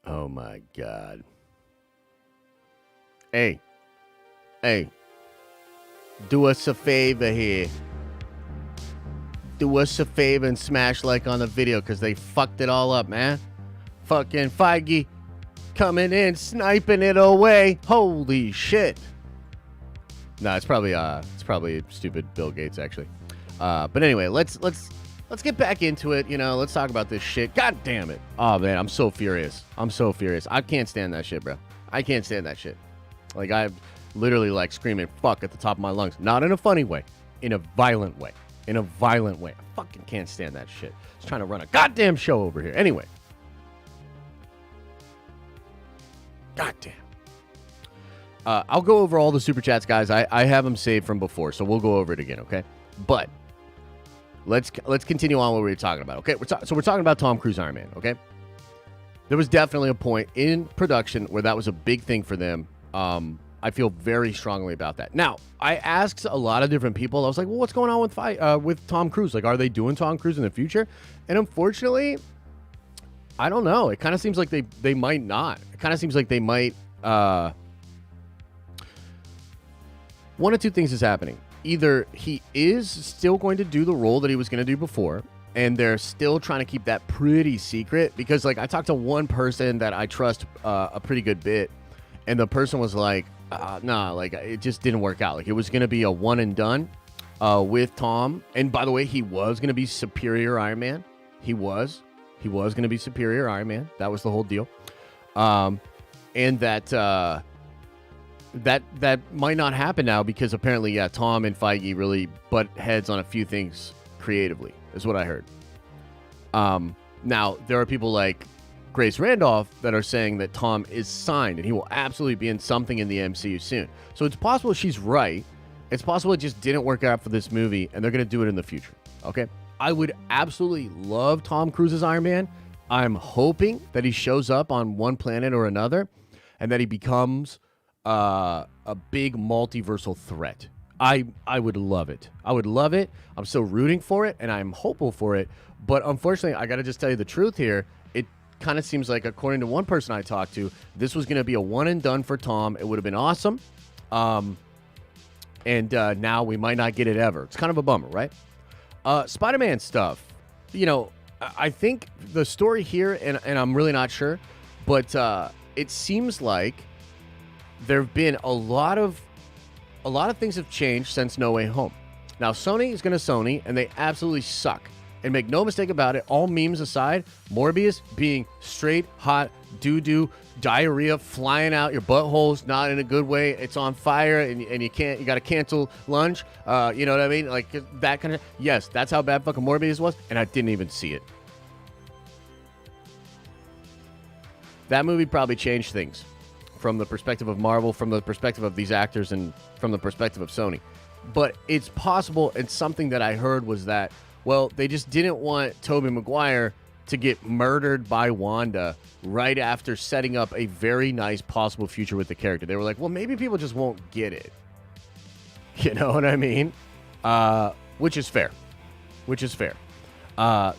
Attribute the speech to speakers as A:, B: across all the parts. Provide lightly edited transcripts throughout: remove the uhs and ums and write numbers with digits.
A: Oh my God. Hey, hey, do us a favor here. Do us a favor and smash like on the video because they fucked it all up, man. Fucking Feige coming in, sniping it away. Holy shit. No, it's probably stupid Bill Gates actually. But anyway, let's get back into it. You know, let's talk about this shit. God damn it. Oh man, I'm so furious. I can't stand that shit, bro. I can't stand that shit. Like I'm literally like screaming fuck at the top of my lungs. Not in a funny way, in a violent way. I fucking can't stand that shit. Just trying to run a goddamn show over here. Anyway. Goddamn. I'll go over all the super chats, guys. I have them saved from before, so we'll go over it again, okay? But let's continue on what we were talking about, okay? So we're talking about Tom Cruise Iron Man, okay? There was definitely a point in production where that was a big thing for them. I feel very strongly about that. Now, I asked a lot of different people. I was like, well, what's going on with Tom Cruise? Like, are they doing Tom Cruise in the future? And unfortunately, I don't know. It kind of seems like they might not. It kind of seems like they might... one of two things is happening. Either he is still going to do the role that he was going to do before, and they're still trying to keep that pretty secret. Because, like, I talked to one person that I trust a pretty good bit, and the person was like, nah, like, it just didn't work out. Like, it was going to be a one and done with Tom. And by the way, he was going to be Superior Iron Man. He was going to be Superior Iron Man. That was the whole deal. And that might not happen now because apparently, yeah, Tom and Feige really butt heads on a few things creatively, is what I heard. Now, there are people like Grace Randolph that are saying that Tom is signed and he will absolutely be in something in the MCU soon. So it's possible she's right. It's possible it just didn't work out for this movie and they're going to do it in the future. Okay? I would absolutely love Tom Cruise's Iron Man. I'm hoping that he shows up on one planet or another and that he becomes a big multiversal threat. I would love it. I would love it. I'm still rooting for it and I'm hopeful for it. But unfortunately, I got to just tell you the truth here. It kind of seems like, according to one person I talked to, this was going to be a one and done for Tom. It would have been awesome. And now we might not get it ever. It's kind of a bummer, right? Spider-Man stuff. You know, I think the story here, and I'm really not sure, but it seems like there have been a lot of things have changed since No Way Home. Now, Sony is going to Sony, and they absolutely suck. And make no mistake about it, all memes aside, Morbius being straight, hot, doo-doo, diarrhea flying out your buttholes, not in a good way. It's on fire, and you got to cancel lunch. You know what I mean? Like, that kind of... Yes, that's how bad fucking Morbius was, and I didn't even see it. That movie probably changed things from the perspective of Marvel, from the perspective of these actors, and from the perspective of Sony. But it's possible, and something that I heard was that, well, they just didn't want Tobey Maguire to get murdered by Wanda right after setting up a very nice possible future with the character. They were like, well, maybe people just won't get it. You know what I mean? Which is fair.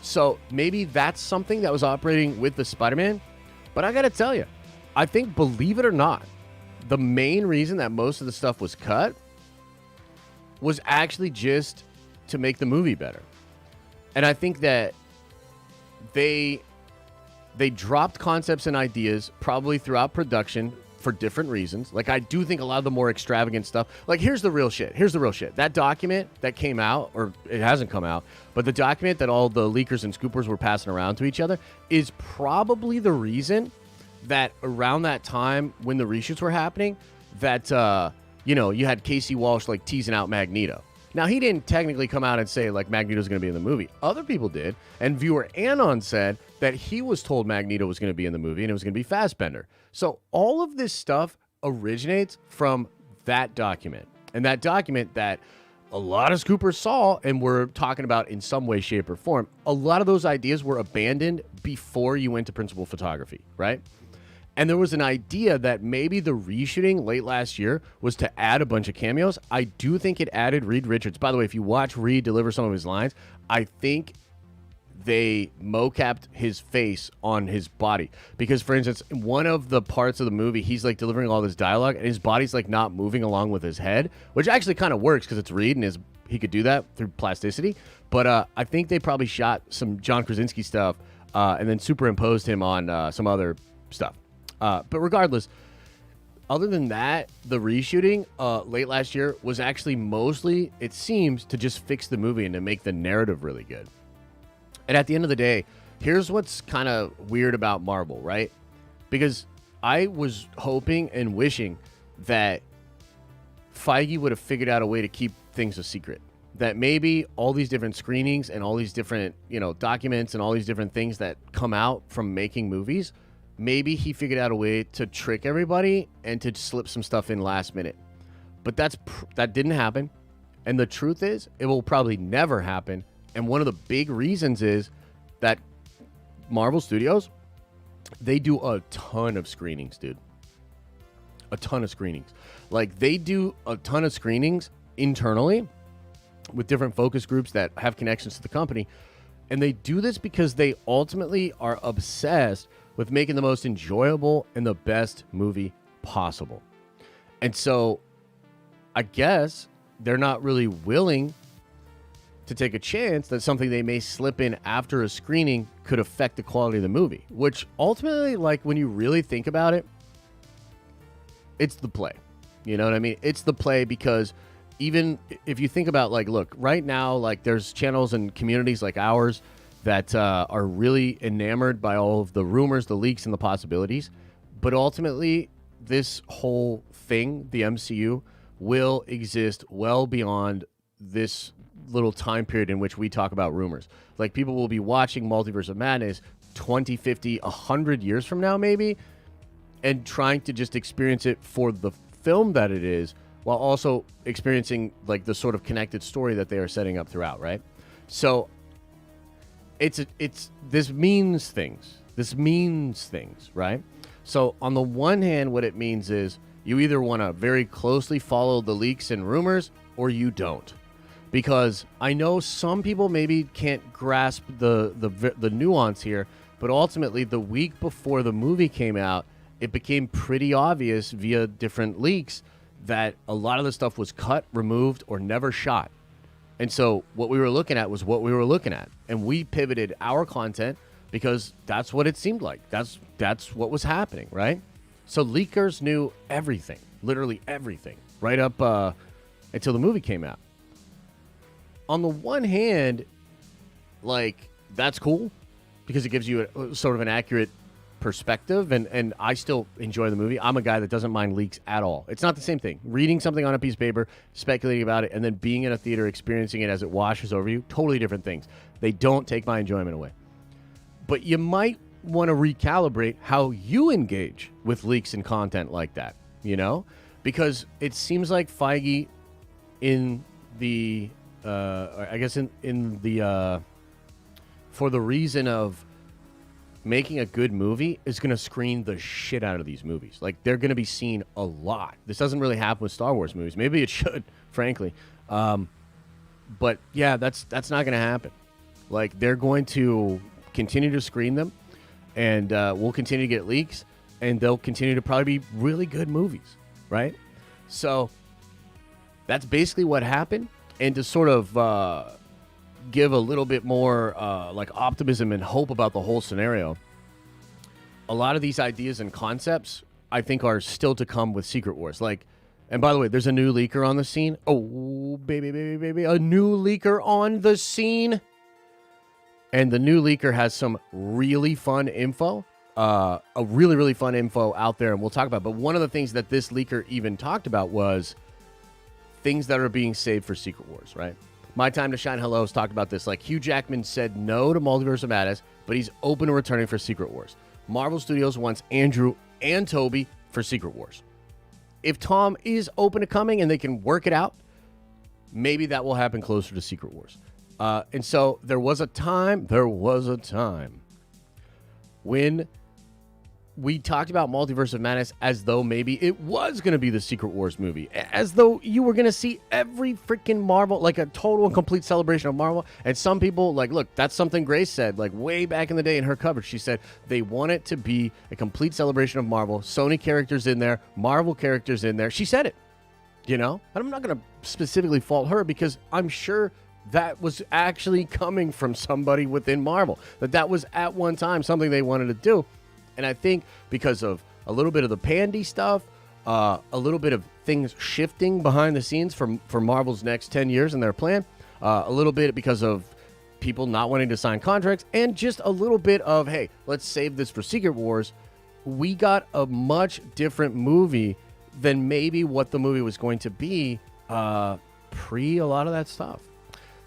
A: So maybe that's something that was operating with the Spider-Man. But I got to tell you, I think, believe it or not, the main reason that most of the stuff was cut was actually just to make the movie better. And I think that they dropped concepts and ideas probably throughout production for different reasons. Like, I do think a lot of the more extravagant stuff, like, here's the real shit. That document that came out, or it hasn't come out, but the document that all the leakers and scoopers were passing around to each other is probably the reason that around that time when the reshoots were happening, that, you had Casey Walsh, like, teasing out Magneto. Now, he didn't technically come out and say, like, Magneto's going to be in the movie. Other people did. And viewer Anon said that he was told Magneto was going to be in the movie and it was going to be Fassbender. So all of this stuff originates from that document. And that document that a lot of scoopers saw and were talking about in some way, shape, or form. A lot of those ideas were abandoned before you went to principal photography, right? And there was an idea that maybe the reshooting late last year was to add a bunch of cameos. I do think it added Reed Richards. By the way, if you watch Reed deliver some of his lines, I think they mocapped his face on his body. Because, for instance, in one of the parts of the movie, he's like delivering all this dialogue, and his body's like not moving along with his head, which actually kind of works because it's Reed, and he could do that through plasticity. But I think they probably shot some John Krasinski stuff and then superimposed him on some other stuff. But regardless, other than that, the reshooting late last year was actually mostly, it seems, to just fix the movie and to make the narrative really good. And at the end of the day, here's what's kind of weird about Marvel, right? Because I was hoping and wishing that Feige would have figured out a way to keep things a secret. That maybe all these different screenings and all these different, documents and all these different things that come out from making movies, maybe he figured out a way to trick everybody and to slip some stuff in last minute. But that didn't happen. And the truth is, it will probably never happen. And one of the big reasons is that Marvel Studios, they do a ton of screenings, dude. A ton of screenings. Like, they do a ton of screenings internally with different focus groups that have connections to the company. And they do this because they ultimately are obsessed with making the most enjoyable and the best movie possible. And so I guess they're not really willing to take a chance that something they may slip in after a screening could affect the quality of the movie, which ultimately, like, when you really think about it, it's the play. You know what I mean? It's the play, because even if you think about, like, look, right now, like, there's channels and communities like ours that are really enamored by all of the rumors, the leaks, and the possibilities. But ultimately, this whole thing, the MCU, will exist well beyond this little time period in which we talk about rumors. Like, people will be watching Multiverse of Madness 20, 50, 100 years from now, maybe, and trying to just experience it for the film that it is, while also experiencing, like, the sort of connected story that they are setting up throughout, right? So this means things. This means things, right? So on the one hand, what it means is you either want to very closely follow the leaks and rumors, or you don't. Because I know some people maybe can't grasp the nuance here, but ultimately, the week before the movie came out, it became pretty obvious via different leaks that a lot of the stuff was cut, removed, or never shot. And so what we were looking at was what we were looking at. And we pivoted our content because that's what it seemed like. That's what was happening, right? So leakers knew everything, literally everything, right up until the movie came out. On the one hand, like, that's cool because it gives you a sort of an accurate perspective, and I still enjoy the movie. I'm a guy that doesn't mind leaks at all. It's not the same thing. Reading something on a piece of paper, speculating about it, and then being in a theater, experiencing it as it washes over you, totally different things. They don't take my enjoyment away. But you might want to recalibrate how you engage with leaks and content like that, because it seems like Feige in the I guess in the for the reason of making a good movie, is going to screen the shit out of these movies. Like, they're going to be seen a lot. This doesn't really happen with Star Wars movies. Maybe it should, frankly. But yeah, that's not going to happen. Like, they're going to continue to screen them, and we'll continue to get leaks, and they'll continue to probably be really good movies, right? So that's basically what happened. And to sort of give a little bit more like optimism and hope about the whole scenario, a lot of these ideas and concepts, I think, are still to come with Secret Wars. Like, and by the way, there's a new leaker on the scene. Oh, baby, a new leaker on the scene. And the new leaker has some really fun info, a really, really fun info out there, and we'll talk about it. But one of the things that this leaker even talked about was things that are being saved for Secret Wars, right? My Time to Shine Hello has talked about this. Like, Hugh Jackman said no to Multiverse of Madness, but he's open to returning for Secret Wars. Marvel Studios wants Andrew and Toby for Secret Wars. If Tom is open to coming and they can work it out, maybe that will happen closer to Secret Wars. And so there was a time when we talked about Multiverse of Madness as though maybe it was going to be the Secret Wars movie, as though you were going to see every freaking Marvel, like a total and complete celebration of Marvel. And some people, like, look, that's something Grace said, like, way back in the day in her coverage. She said they want it to be a complete celebration of Marvel. Sony characters in there, Marvel characters in there. She said it, you know? And I'm not going to specifically fault her because I'm sure that was actually coming from somebody within Marvel, that was at one time something they wanted to do. And I think because of a little bit of the pandy stuff, a little bit of things shifting behind the scenes for Marvel's next 10 years in their plan, a little bit because of people not wanting to sign contracts, and just a little bit of, hey, let's save this for Secret Wars, we got a much different movie than maybe what the movie was going to be pre a lot of that stuff.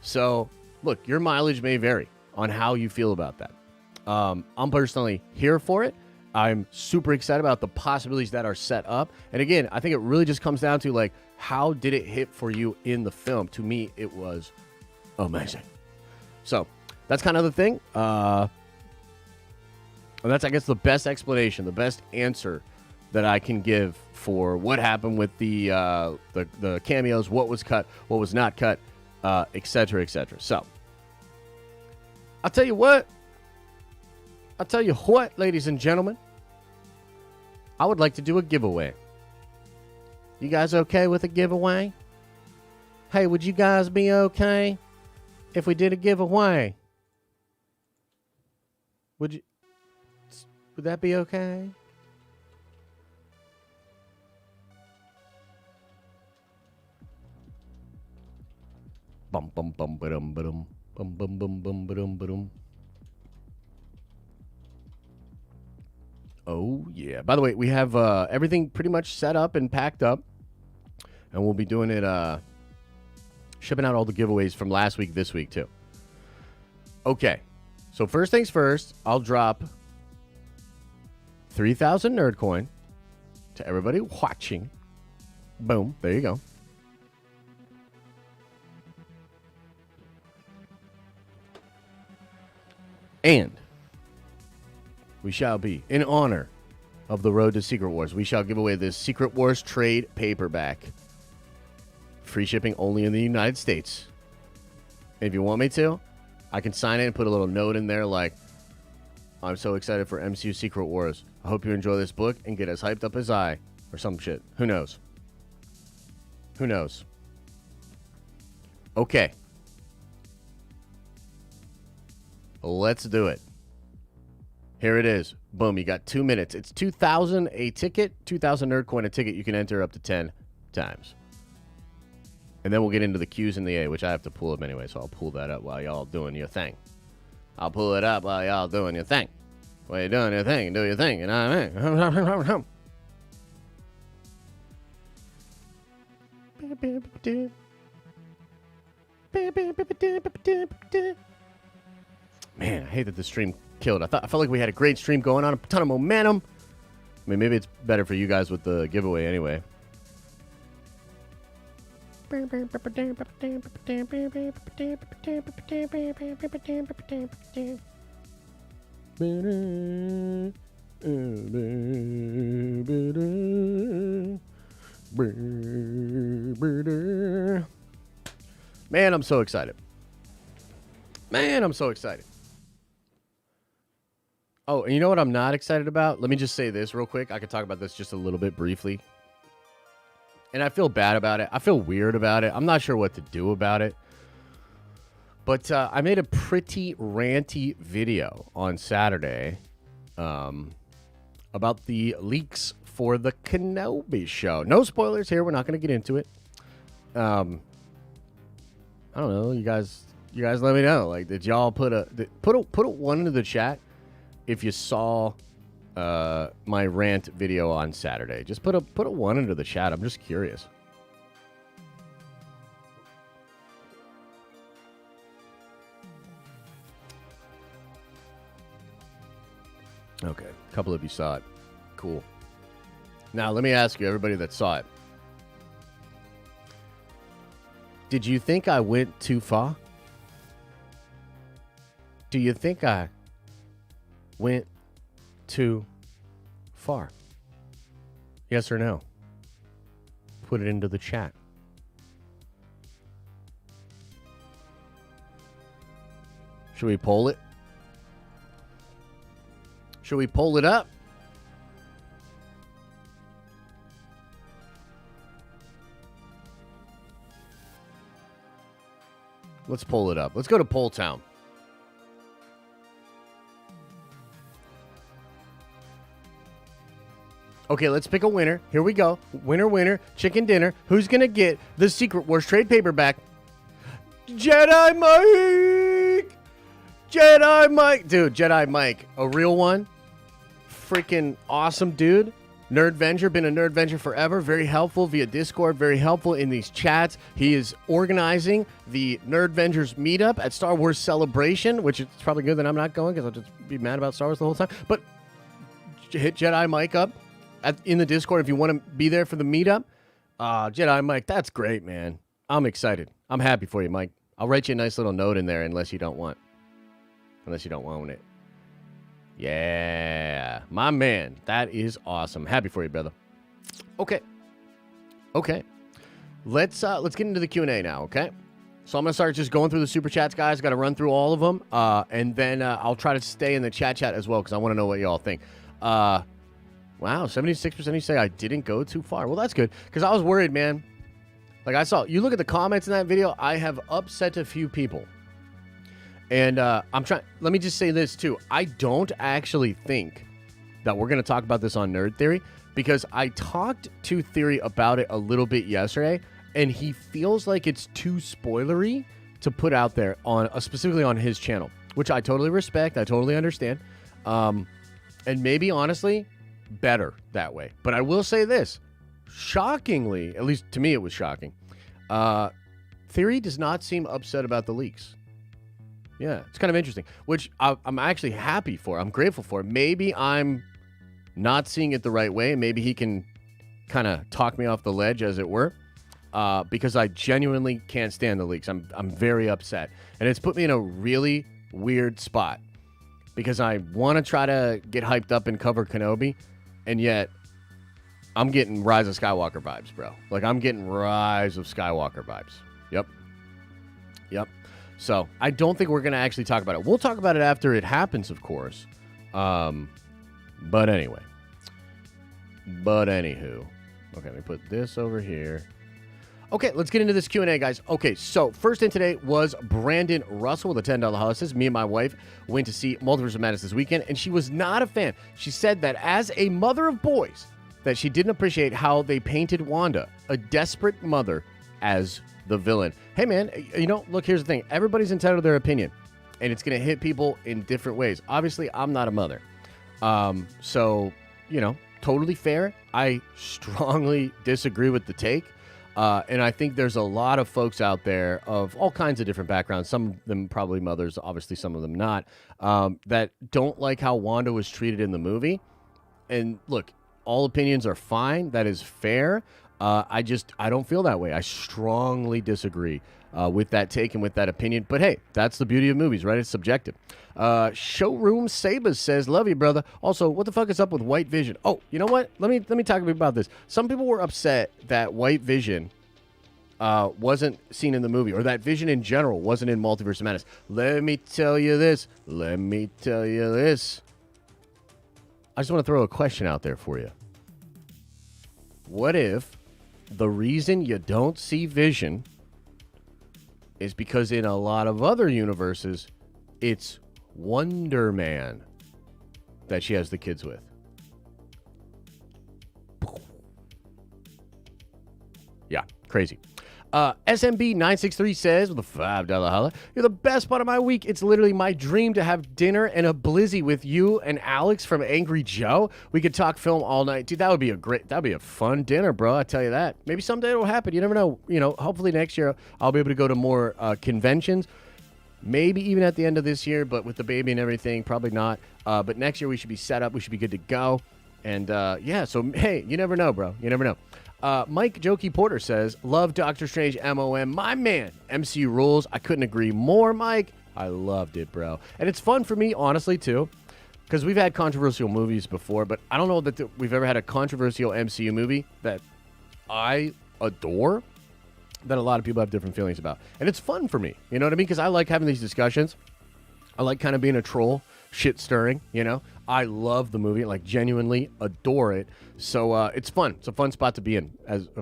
A: So, look, your mileage may vary on how you feel about that. I'm personally here for it. I'm super excited about the possibilities that are set up. And again, I think it really just comes down to, like, how did it hit for you in the film? To me, it was amazing. So that's kind of the thing. And that's, I guess, the best explanation, the best answer that I can give for what happened with the cameos, what was cut, what was not cut, et cetera, et cetera. So I'll tell you what, ladies and gentlemen, I would like to do a giveaway. You guys okay with a giveaway? Hey, would you guys be okay if we did a giveaway? Would that be okay? Bum bum bum ba-dum ba-dum. Bum bum bum bum ba-dum ba-dum. Oh, yeah. By the way, we have everything pretty much set up and packed up. And we'll be doing it, shipping out all the giveaways from last week, this week, too. Okay. So first things first, I'll drop 3,000 Nerd Coin to everybody watching. Boom. There you go. And we shall be, in honor of the road to Secret Wars, we shall give away this Secret Wars trade paperback. Free shipping only in the United States. And if you want me to, I can sign it and put a little note in there like, I'm so excited for MCU Secret Wars. I hope you enjoy this book and get as hyped up as I. Or some shit. Who knows? Who knows? Okay. Let's do it. Here it is. Boom, you got 2 minutes. It's 2,000 a ticket, 2,000 Nerd Coin a ticket. You can enter up to 10 times. And then we'll get into the Q's and the A, which I have to pull up anyway, so I'll pull that up while y'all doing your thing. I'll pull it up while y'all doing your thing. While you're doing your thing, do your thing. You know what I mean? Man, I hate that the stream killed. I felt like we had a great stream going on, a ton of momentum. I mean, maybe it's better for you guys with the giveaway anyway. Man, I'm so excited. Man, I'm so excited. Oh, and you know what I'm not excited about? Let me just say this real quick. I could talk about this just a little bit briefly. And I feel bad about it. I feel weird about it. I'm not sure what to do about it. But I made a pretty ranty video on Saturday about the leaks for the Camoes show. No spoilers here. We're not going to get into it. I don't know. You guys let me know. Like, did y'all put a one into the chat if you saw my rant video on Saturday? Just put a one into the chat. I'm just curious. Okay, a couple of you saw it. Cool. Now, let me ask you, everybody that saw it. Did you think I went too far? Do you think I went too far? Yes or no? Put it into the chat. Should we poll it? Should we poll it up? Let's pull it up. Let's go to Poll Town. Okay, let's pick a winner. Here we go. Winner, winner, chicken dinner. Who's going to get the Secret Wars trade paperback? Jedi Mike! Jedi Mike! Dude, Jedi Mike, a real one. Freaking awesome dude. Nerdvenger, been a Nerdvenger forever. Very helpful via Discord. Very helpful in these chats. He is organizing the Nerdvengers meetup at Star Wars Celebration, which is probably good that I'm not going because I'll just be mad about Star Wars the whole time. But hit Jedi Mike up in the Discord if you want to be there for the meetup. Jedi Mike, that's great, man. I'm excited. I'm happy for you, Mike. I'll write you a nice little note in there unless you don't want it. Yeah, my man. That is awesome. Happy for you, brother. Okay. Let's get into the Q&A now, okay? So I'm going to start just going through the super chats, guys. Got to run through all of them. And then I'll try to stay in the chat as well because I want to know what y'all think. Wow, 76% you say I didn't go too far. Well, that's good because I was worried, man. Like I saw, you look at the comments in that video, I have upset a few people. And let me just say this too. I don't actually think that we're going to talk about this on Nerd Theory because I talked to Theory about it a little bit yesterday and he feels like it's too spoilery to put out there on specifically on his channel, which I totally respect. I totally understand. And maybe honestly better that way. But I will say this, shockingly, at least to me, it was shocking. Theory does not seem upset about the leaks. Yeah, it's kind of interesting, which I'm actually happy for. I'm grateful for. Maybe I'm not seeing it the right way. Maybe he can kind of talk me off the ledge, as it were, because I genuinely can't stand the leaks. I'm very upset, and it's put me in a really weird spot because I want to try to get hyped up and cover Kenobi, and yet I'm getting Rise of Skywalker vibes, bro. Like, I'm getting Rise of Skywalker vibes. Yep. So, I don't think we're going to actually talk about it. We'll talk about it after it happens, of course. But anyway. Anywho. Okay, let me put this over here. Okay, let's get into this Q&A, guys. Okay, so first in today was Brandon Russell with a $10 house. Says, me and my wife went to see Multiverse of Madness this weekend, and she was not a fan. She said that as a mother of boys, that she didn't appreciate how they painted Wanda, a desperate mother, as the villain. Hey, man, look, here's the thing. Everybody's entitled to their opinion, and it's going to hit people in different ways. Obviously, I'm not a mother. So, totally fair. I strongly disagree with the take. And I think there's a lot of folks out there of all kinds of different backgrounds, some of them probably mothers, obviously some of them not, that don't like how Wanda was treated in the movie. And look, all opinions are fine. That is fair. I don't feel that way. I strongly disagree with that take and with that opinion. But hey, that's the beauty of movies, right? It's subjective. Showroom Sabas says, love you, brother. Also, what the fuck is up with White Vision? Oh, you know what? Let me talk a bit about this. Some people were upset that White Vision wasn't seen in the movie, or that Vision in general wasn't in Multiverse of Madness. Let me tell you this. I just want to throw a question out there for you. What if the reason you don't see Vision is because in a lot of other universes, it's Wonder Man that she has the kids with? Yeah, crazy. SMB963 says, with a $5 holla, you're the best part of my week. It's literally my dream to have dinner and a blizzy with you and Alex from Angry Joe. We could talk film all night. Dude, that'd be a fun dinner, bro. I tell you that. Maybe someday it'll happen. You never know. Hopefully next year I'll be able to go to more conventions. Maybe even at the end of this year, but with the baby and everything, probably not. But next year we should be set up. We should be good to go. And so hey, you never know, bro. You never know. Mike Jokey Porter says, love Doctor Strange MOM. My man, MCU rules. I couldn't agree more, Mike. I loved it, bro. And it's fun for me, honestly, too, because we've had controversial movies before, but I don't know that we've ever had a controversial MCU movie that I adore that a lot of people have different feelings about. And it's fun for me, you know what I mean? Because I like having these discussions. I like kind of being a troll, shit stirring, you know? I love the movie, like genuinely adore it. So it's fun. It's a fun spot to be in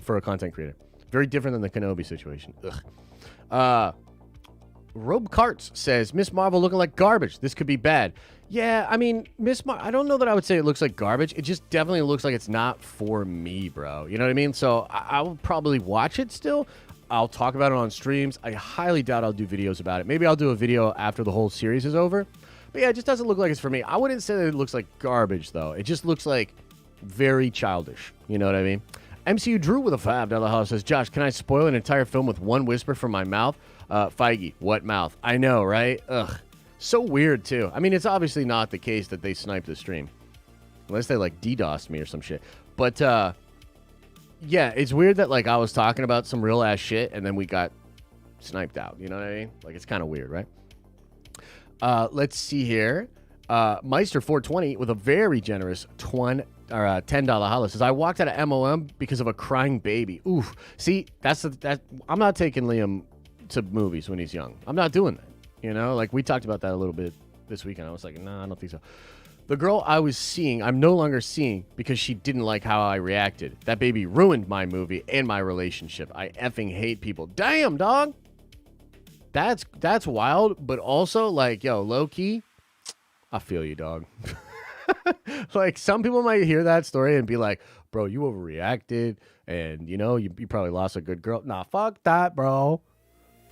A: for a content creator. Very different than the Kenobi situation. Ugh. Robe Carts says, Miss Marvel looking like garbage. This could be bad. Yeah, I mean, I don't know that I would say it looks like garbage. It just definitely looks like it's not for me, bro. You know what I mean? So I will probably watch it still. I'll talk about it on streams. I highly doubt I'll do videos about it. Maybe I'll do a video after the whole series is over. But yeah, it just doesn't look like it's for me. I wouldn't say that it looks like garbage, though. It just looks like very childish. You know what I mean? MCU Drew with a $5 house says, Josh, can I spoil an entire film with one whisper from my mouth? Feige, what mouth? I know, right? Ugh. So weird, too. I mean, it's obviously not the case that they sniped the stream. Unless they, like, DDoSed me or some shit. But, yeah, it's weird that, like, I was talking about some real-ass shit and then we got sniped out. You know what I mean? Like, it's kind of weird, right? Let's see here. Meister420 with a very generous $10 holla says, I walked out of MOM because of a crying baby. Oof. See, I'm not taking Liam to movies when he's young. I'm not doing that. You know, like we talked about that a little bit this weekend. I was like, nah, I don't think so. The girl I was seeing, I'm no longer seeing because she didn't like how I reacted. That baby ruined my movie and my relationship. I effing hate people. Damn, dog. That's wild, but also like, yo, low key, I feel you, dog. Like some people might hear that story and be like, bro, you overreacted and you know, you probably lost a good girl. Nah, fuck that, bro.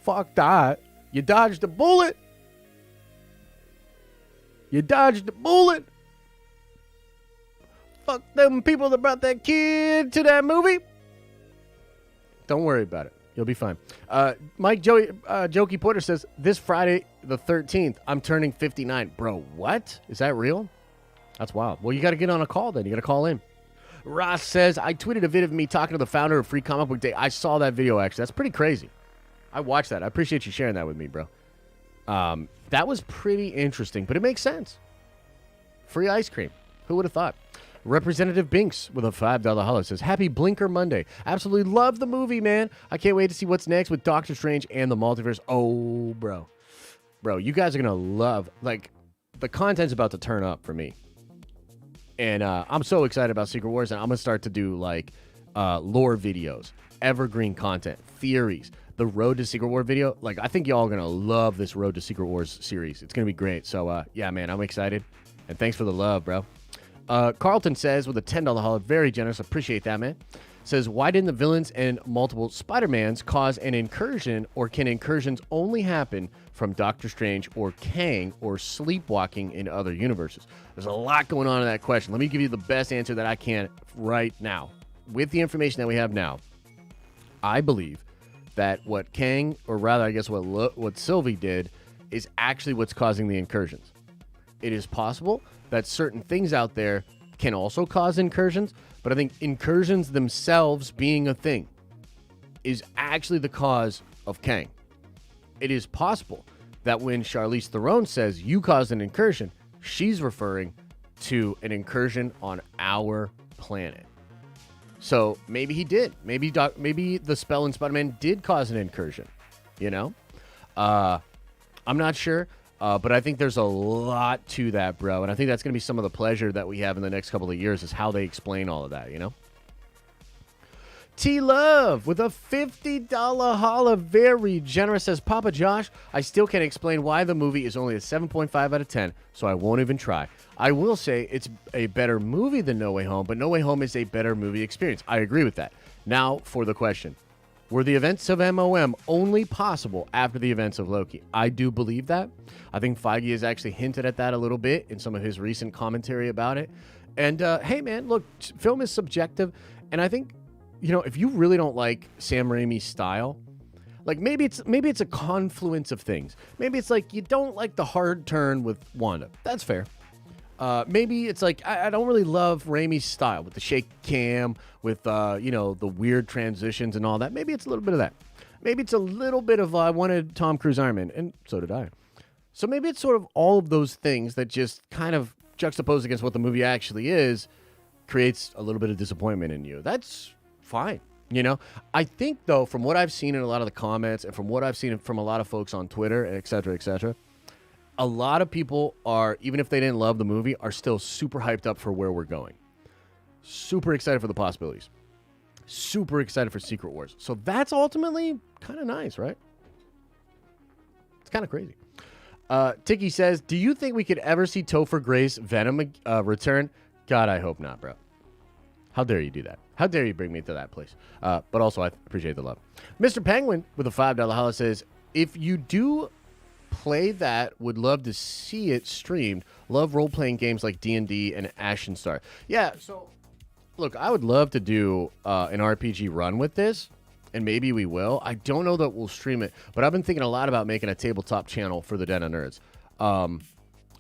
A: Fuck that. You dodged a bullet. You dodged the bullet. Fuck them people that brought that kid to that movie. Don't worry about it. You'll be fine. Jokey Porter says, this Friday the 13th, I'm turning 59. Bro, what? Is that real? That's wild. Well, you got to get on a call then. You got to call in. Ross says, I tweeted a vid of me talking to the founder of Free Comic Book Day. I saw that video, actually. That's pretty crazy. I watched that. I appreciate you sharing that with me, bro. That was pretty interesting, but it makes sense. Free ice cream. Who would have thought? Representative Binks with a $5 holla says, Happy Blinker Monday. Absolutely love the movie, man. I can't wait to see what's next with Doctor Strange and the Multiverse. Oh, bro. Bro, you guys are going to love, like, the content's about to turn up for me. And I'm so excited about Secret Wars, and I'm going to start to do, like, lore videos, evergreen content, theories, the Road to Secret War video. Like, I think y'all are going to love this Road to Secret Wars series. It's going to be great. So, yeah, man, I'm excited. And thanks for the love, bro. Carlton says, with a $10 holla, very generous. Appreciate that, man. Says, why didn't the villains and multiple Spider-Mans cause an incursion, or can incursions only happen from Doctor Strange or Kang or sleepwalking in other universes? There's a lot going on in that question. Let me give you the best answer that I can right now. With the information that we have now, I believe that what Kang, or rather, I guess what Sylvie did, is actually what's causing the incursions. It is possible that certain things out there can also cause incursions, but I think incursions themselves being a thing is actually the cause of Kang. It is possible that when Charlize Theron says you caused an incursion, she's referring to an incursion on our planet. So maybe he did. Maybe the spell in Spider-Man did cause an incursion. You know? I'm not sure. But I think there's a lot to that, bro. And I think that's going to be some of the pleasure that we have in the next couple of years is how they explain all of that, you know? T-Love with a $50 holla, very generous, says, Papa Josh, I still can't explain why the movie is only a 7.5 out of 10, so I won't even try. I will say it's a better movie than No Way Home, but No Way Home is a better movie experience. I agree with that. Now for the question. Were the events of MOM only possible after the events of Loki? I do believe that. I think Feige has actually hinted at that a little bit in some of his recent commentary about it. And hey, man, look, film is subjective. And I think, you know, if you really don't like Sam Raimi's style, like maybe it's a confluence of things. Maybe it's like you don't like the hard turn with Wanda. That's fair. Maybe it's like, I don't really love Raimi's style with the shake cam, with, you know, the weird transitions and all that. Maybe it's a little bit of that. Maybe it's a little bit of, I wanted Tom Cruise Iron Man, and so did I. So maybe it's sort of all of those things that just kind of juxtaposed against what the movie actually is creates a little bit of disappointment in you. That's fine. You know, I think, though, from what I've seen in a lot of the comments and from what I've seen from a lot of folks on Twitter, et cetera, a lot of people are, even if they didn't love the movie, are still super hyped up for where we're going. Super excited for the possibilities. Super excited for Secret Wars. So that's ultimately kind of nice, right? It's kind of crazy. Tiki says, do you think we could ever see Topher Grace Venom return? God, I hope not, bro. How dare you do that? How dare you bring me to that place? But also, I appreciate the love. Mr. Penguin with a $5 holla says, if you do play that, would love to see it streamed. Love role-playing games like D&D and Ashen Star. Yeah, so, look, I would love to do an RPG run with this, and maybe we will. I don't know that we'll stream it, but I've been thinking a lot about making a tabletop channel for the Den of Nerds.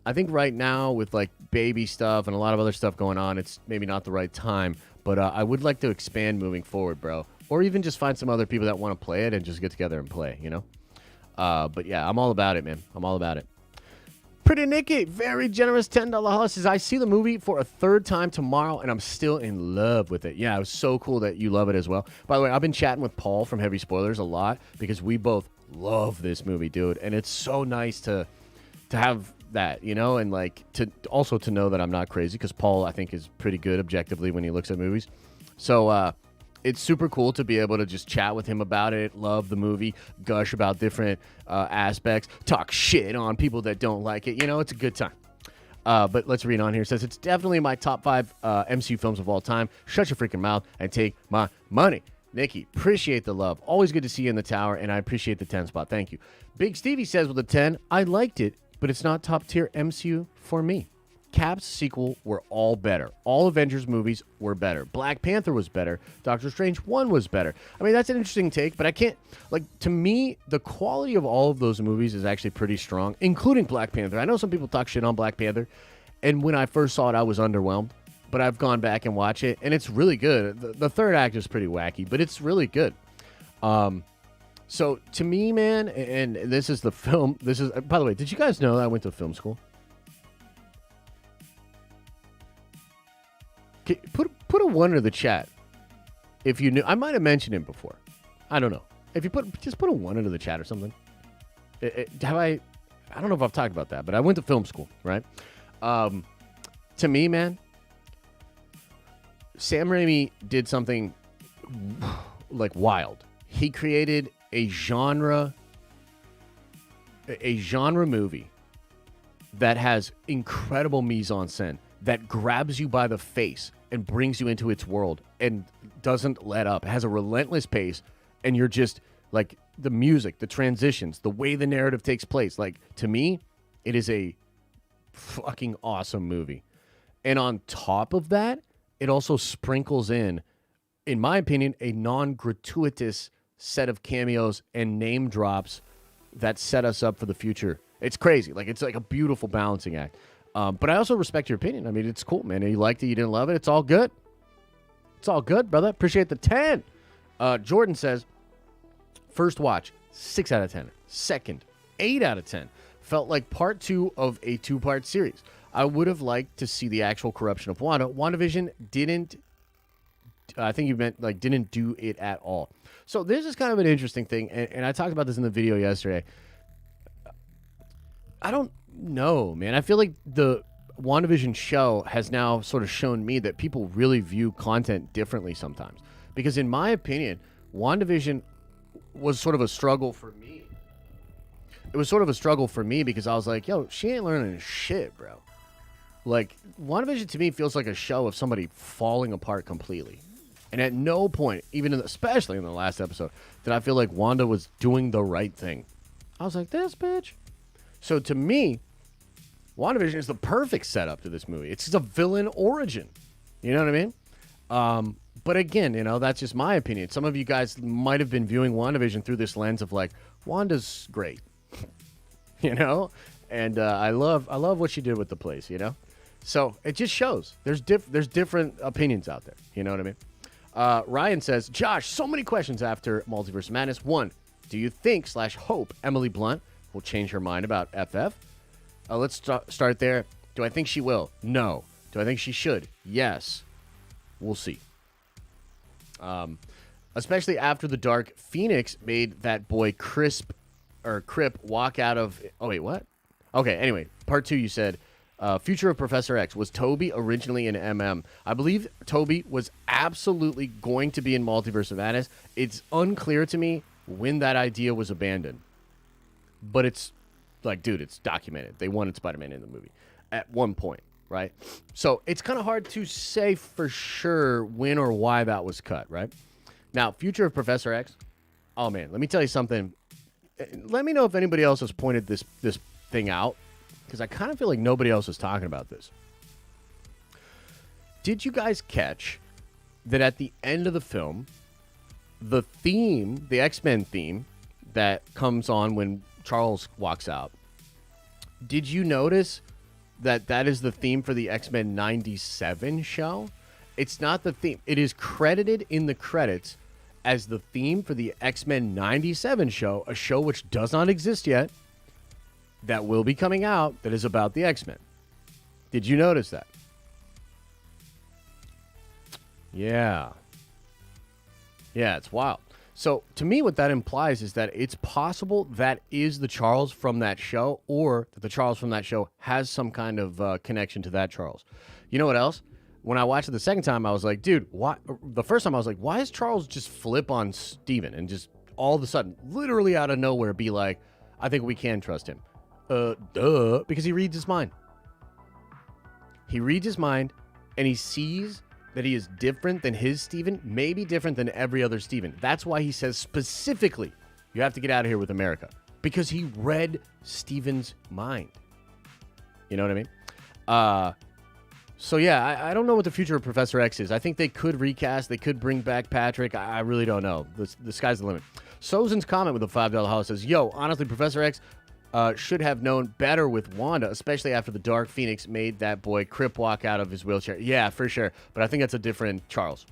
A: I think right now, with, like, baby stuff and a lot of other stuff going on, it's maybe not the right time. But I would like to expand moving forward, bro. Or even just find some other people that want to play it and just get together and play, you know? But yeah, I'm all about it, man. I'm all about it. Pretty Nikki, very generous $10 holla says, I see the movie for a third time tomorrow, and I'm still in love with it. Yeah, it was so cool that you love it as well. By the way, I've been chatting with Paul from Heavy Spoilers a lot because we both love this movie, dude. And it's so nice to have that, you know, and like to also to know that I'm not crazy, because Paul, I think, is pretty good objectively when he looks at movies. So it's super cool to be able to just chat with him about it, love the movie, gush about different aspects, talk shit on people that don't like it. You know, it's a good time. But let's read on here. It says, it's definitely my top 5 MCU films of all time. Shut your freaking mouth and take my money. Nikki, appreciate the love. Always good to see you in the tower, and I appreciate the 10 spot. Thank you. Big Stevie says with a 10, I liked it, but it's not top tier MCU for me. Cap's sequel were all better. All Avengers movies were better. Black Panther was better. Doctor Strange 1 was better. I mean, that's an interesting take, but I can't, like, to me, the quality of all of those movies is actually pretty strong, including Black Panther. I know some people talk shit on Black Panther, and when I first saw it, I was underwhelmed, but I've gone back and watched it, and it's really good. The third act is pretty wacky, but it's really good. So to me, man, and this is the film. This is, by the way, did you guys know that I went to film school? Put a 1 in the chat if you knew. I might have mentioned it before. I don't know. If you just put a 1 into the chat or something. Have I don't know if I've talked about that, but I went to film school, right? To me, man, Sam Raimi did something like wild. He created a genre movie that has incredible mise-en-scène, that grabs you by the face and brings you into its world and doesn't let up. It has a relentless pace, and you're just, like, the music, the transitions, the way the narrative takes place. Like, to me, it is a fucking awesome movie. And on top of that, it also sprinkles in my opinion, a non-gratuitous set of cameos and name drops that set us up for the future. It's crazy. Like, it's like a beautiful balancing act. But I also respect your opinion. I mean, it's cool, man. You liked it, you didn't love it. It's all good. It's all good, brother. Appreciate the 10. Jordan says, first watch, 6 out of 10. Second, 8 out of 10. Felt like part 2 of a 2-part series. I would have liked to see the actual corruption of Wanda. WandaVision didn't, I think you meant, like, didn't do it at all. So this is kind of an interesting thing, and I talked about this in the video yesterday. I don't know, man. I feel like the WandaVision show has now sort of shown me that people really view content differently sometimes. Because in my opinion, WandaVision was sort of a struggle for me. It was sort of a struggle for me because I was like, yo, she ain't learning shit, bro. Like, WandaVision to me feels like a show of somebody falling apart completely. And at no point, even especially in the last episode, did I feel like Wanda was doing the right thing. I was like, this bitch. So to me, WandaVision is the perfect setup to this movie. It's just a villain origin. You know what I mean? But again, you know, that's just my opinion. Some of you guys might have been viewing WandaVision through this lens of like, Wanda's great. You know? And I love what she did with the place, you know? So it just shows. There's different opinions out there. You know what I mean? Ryan says, Josh, so many questions after Multiverse of Madness. 1, do you think /hope Emily Blunt will change her mind about FF? Let's start there. Do I think she will? No. Do I think she should? Yes. We'll see. Especially after the Dark Phoenix made that boy Crip walk out of... Oh, wait, what? Okay, anyway, part 2 you said, Future of Professor X. Was Toby originally in MM? I believe Toby was absolutely going to be in Multiverse of Madness. It's unclear to me when that idea was abandoned. But it's like, dude, it's documented. They wanted Spider-Man in the movie at one point, right? So it's kind of hard to say for sure when or why that was cut, right? Now, Future of Professor X. Oh, man, let me tell you something. Let me know if anybody else has pointed this thing out, because I kind of feel like nobody else is talking about this. Did you guys catch that at the end of the film, the theme, the X-Men theme that comes on when Charles walks out, did you notice that that is the theme for the X-Men 97 show? It's not the theme. It is credited in the credits as the theme for the X-Men 97 show, a show which does not exist yet, that will be coming out, that is about the X-Men. Did you notice that? Yeah. Yeah, it's wild. So, to me, what that implies is that it's possible that is the Charles from that show, or that the Charles from that show has some kind of connection to that Charles. You know what else? When I watched it the second time, I was like, dude, why? The first time I was like, why is Charles just flip on Steven and just all of a sudden, literally out of nowhere, be like, I think we can trust him? Duh. Because he reads his mind. He reads his mind, and he sees that he is different than his Steven, maybe different than every other Steven. That's why he says specifically, you have to get out of here with America. Because he read Steven's mind. You know what I mean? So yeah, I don't know what the future of Professor X is. I think they could recast. They could bring back Patrick. I really don't know. The sky's the limit. Sozin's comment with a $5 house says, yo, honestly, Professor X should have known better with Wanda, especially after the Dark Phoenix made that boy Crip walk out of his wheelchair. Yeah, for sure. But I think that's a different Charles.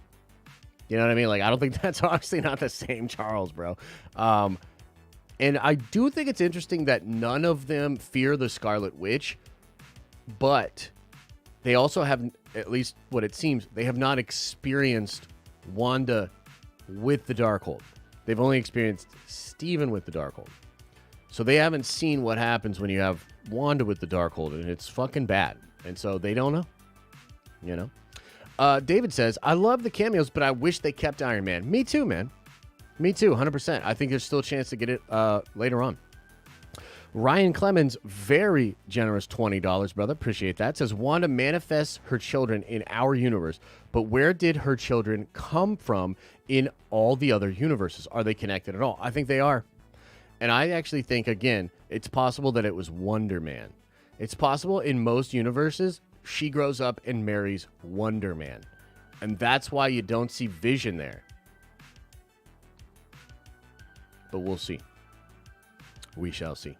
A: You know what I mean? Like, I don't think that's obviously not the same Charles, bro. And I do think it's interesting that none of them fear the Scarlet Witch, but they also have, at least what it seems, they have not experienced Wanda with the Darkhold. They've only experienced Steven with the Darkhold. So they haven't seen what happens when you have Wanda with the Darkhold, and it's fucking bad. And so they don't know. You know? David says, I love the cameos, but I wish they kept Iron Man. Me too, man. Me too, 100%. I think there's still a chance to get it later on. Ryan Clemens, very generous $20, brother. Appreciate that. Says, Wanda manifests her children in our universe, but where did her children come from in all the other universes? Are they connected at all? I think they are. And I actually think, again, it's possible that it was Wonder Man. It's possible in most universes, she grows up and marries Wonder Man. And that's why you don't see Vision there. But we'll see. We shall see.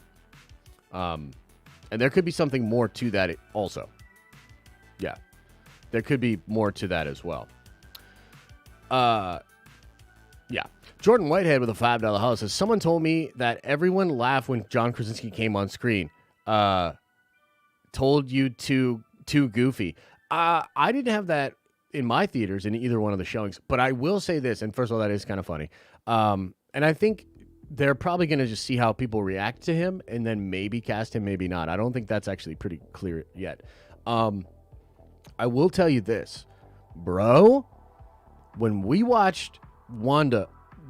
A: And there could be something more to that also. Yeah. There could be more to that as well. Yeah. Jordan Whitehead with a $5 house says, someone told me that everyone laughed when John Krasinski came on screen. Told you too goofy. I didn't have that in my theaters in either one of the showings, but I will say this, and first of all, that is kind of funny. And I think they're probably going to just see how people react to him and then maybe cast him, maybe not. I don't think that's actually pretty clear yet. I will tell you this, bro. When we watched Wanda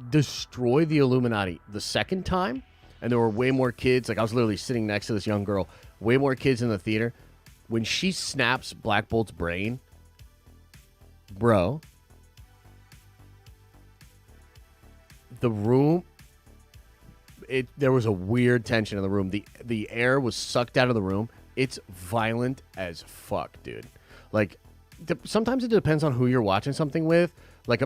A: destroy the Illuminati the second time, and there were way more kids, like I was literally sitting next to this young girl, way more kids in the theater. When she snaps Black Bolt's brain, bro, the room, there was a weird tension in the room. The air was sucked out of the room. It's violent as fuck, dude. Like, sometimes it depends on who you're watching something with. Like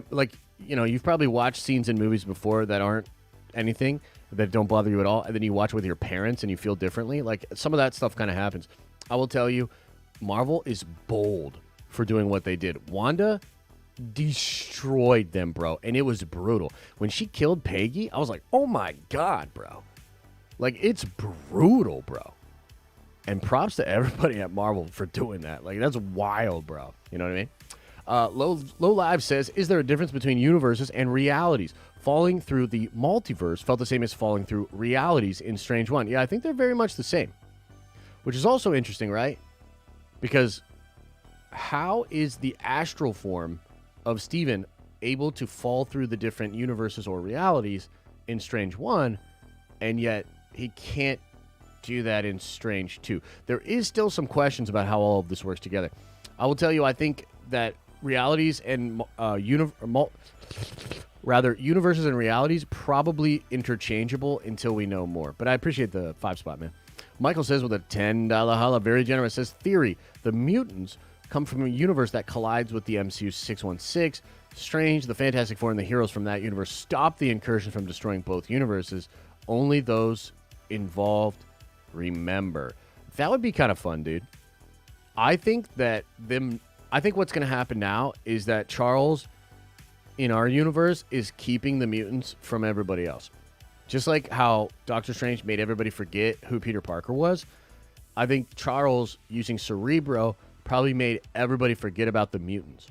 A: you know, you've probably watched scenes in movies before that aren't anything, that don't bother you at all, and then you watch with your parents and you feel differently. Like, some of that stuff kind of happens. I will tell you, Marvel is bold for doing what they did. Wanda destroyed them, bro, and it was brutal. When she killed Peggy, I was like, oh my God, bro. Like, it's brutal, bro. And props to everybody at Marvel for doing that. Like, that's wild, bro. You know what I mean? Low Live says, is there a difference between universes and realities? Falling through the multiverse felt the same as falling through realities in Strange One. Yeah, I think they're very much the same. Which is also interesting, right? Because how is the astral form of Steven able to fall through the different universes or realities in Strange 1, and yet he can't do that in Strange 2? There is still some questions about how all of this works together. I will tell you, I think that realities and universes and realities probably interchangeable until we know more. But I appreciate the 5 spot, man. Michael says with a $10 holla, very generous, says, theory, the mutants come from a universe that collides with the MCU 616. Strange, the Fantastic Four, and the heroes from that universe stop the incursion from destroying both universes. Only those involved remember. That would be kind of fun, dude. I think what's going to happen now is that Charles, in our universe, is keeping the mutants from everybody else. Just like how Doctor Strange made everybody forget who Peter Parker was, I think Charles, using Cerebro, probably made everybody forget about the mutants.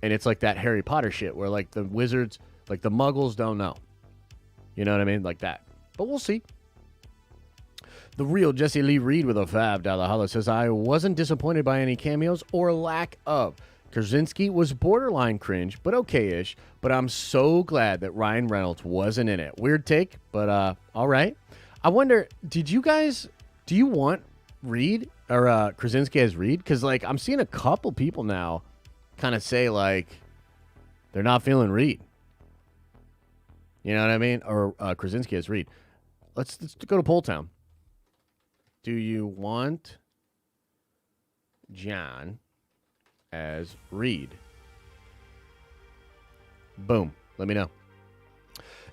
A: And it's like that Harry Potter shit where, like, the wizards, like the muggles don't know. You know what I mean? Like that. But we'll see. The real Jesse Lee Reed with a $5 holla says, I wasn't disappointed by any cameos or lack of. Krasinski was borderline cringe, but okay-ish. But I'm so glad that Ryan Reynolds wasn't in it. Weird take, but all right. I wonder, do you want Reed or Krasinski as Reed? Because, like, I'm seeing a couple people now kind of say, like, they're not feeling Reed. You know what I mean? Or Krasinski as Reed. Let's go to Poll Town. Do you want John as Reed? Boom. Let me know.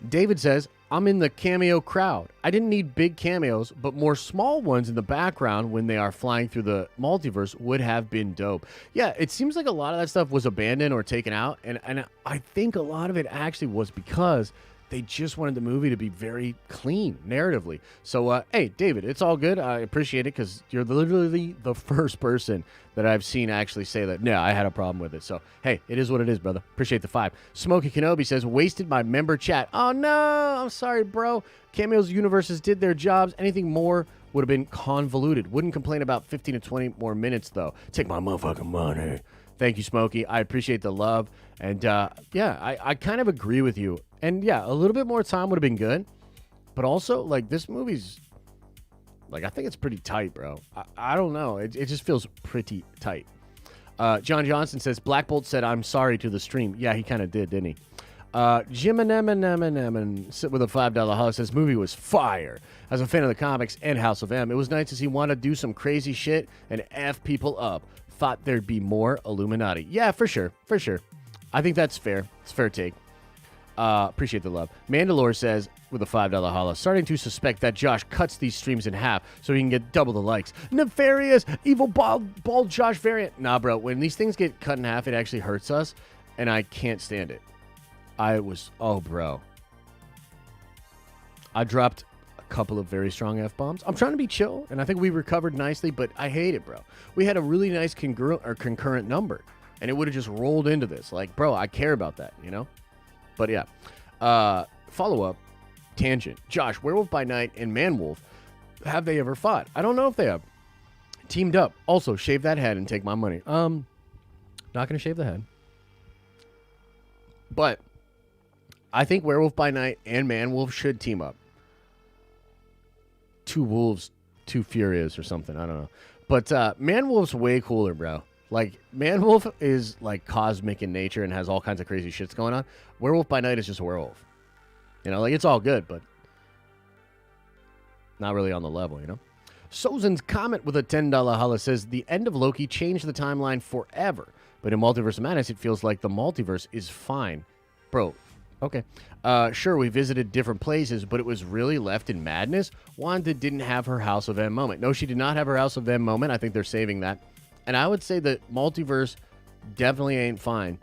A: David says, I'm in the cameo crowd. I didn't need big cameos, but more small ones in the background when they are flying through the multiverse would have been dope. Yeah, it seems like a lot of that stuff was abandoned or taken out, and I think a lot of it actually was because they just wanted the movie to be very clean narratively. So, hey, David, it's all good. I appreciate it because you're literally the first person that I've seen actually say that, no, I had a problem with it. So, hey, it is what it is, brother. Appreciate the 5. Smokey Kenobi says, wasted my member chat. Oh, no, I'm sorry, bro. Cameos universes did their jobs. Anything more would have been convoluted. Wouldn't complain about 15 to 20 more minutes, though. Take my motherfucking money. Thank you, Smokey. I appreciate the love. And, yeah, I kind of agree with you. And, yeah, a little bit more time would have been good. But also, like, this movie's, like, I think it's pretty tight, bro. I don't know. It just feels pretty tight. John Johnson says, Black Bolt said, I'm sorry to the stream. Yeah, he kind of did, didn't he? Jimanemenemenemen sit with a $5 holla says, movie was fire. As a fan of the comics and House of M, it was nice to see Wanda do some crazy shit and F people up. Thought there'd be more Illuminati. Yeah, for sure. For sure. I think that's fair. It's a fair take. Appreciate the love. Mandalore says, with a $5 holla, starting to suspect that Josh cuts these streams in half so he can get double the likes. Nefarious, evil, bald Josh variant. Nah, bro, when these things get cut in half, it actually hurts us, and I can't stand it. Bro. I dropped a couple of very strong F-bombs. I'm trying to be chill, and I think we recovered nicely, but I hate it, bro. We had a really nice concurrent number, and it would have just rolled into this. Like, bro, I care about that, you know? But yeah. Follow-up. Tangent. Josh, Werewolf by Night and Man-Wolf, have they ever fought? I don't know if they have. Teamed up. Also, shave that head and take my money. Not going to shave the head. But I think Werewolf by Night and Man-Wolf should team up. Two wolves, two furious or something. I don't know. But Man-Wolf's way cooler, bro. Like, Man-Wolf is, like, cosmic in nature and has all kinds of crazy shits going on. Werewolf by Night is just a werewolf. You know, like, it's all good, but not really on the level, you know? Sozen's comment with a $10 holla says, the end of Loki changed the timeline forever. But in Multiverse of Madness, it feels like the multiverse is fine. Bro, okay. Sure, we visited different places, but it was really left in madness. Wanda didn't have her House of M moment. No, she did not have her House of M moment. I think they're saving that. And I would say that multiverse definitely ain't fine.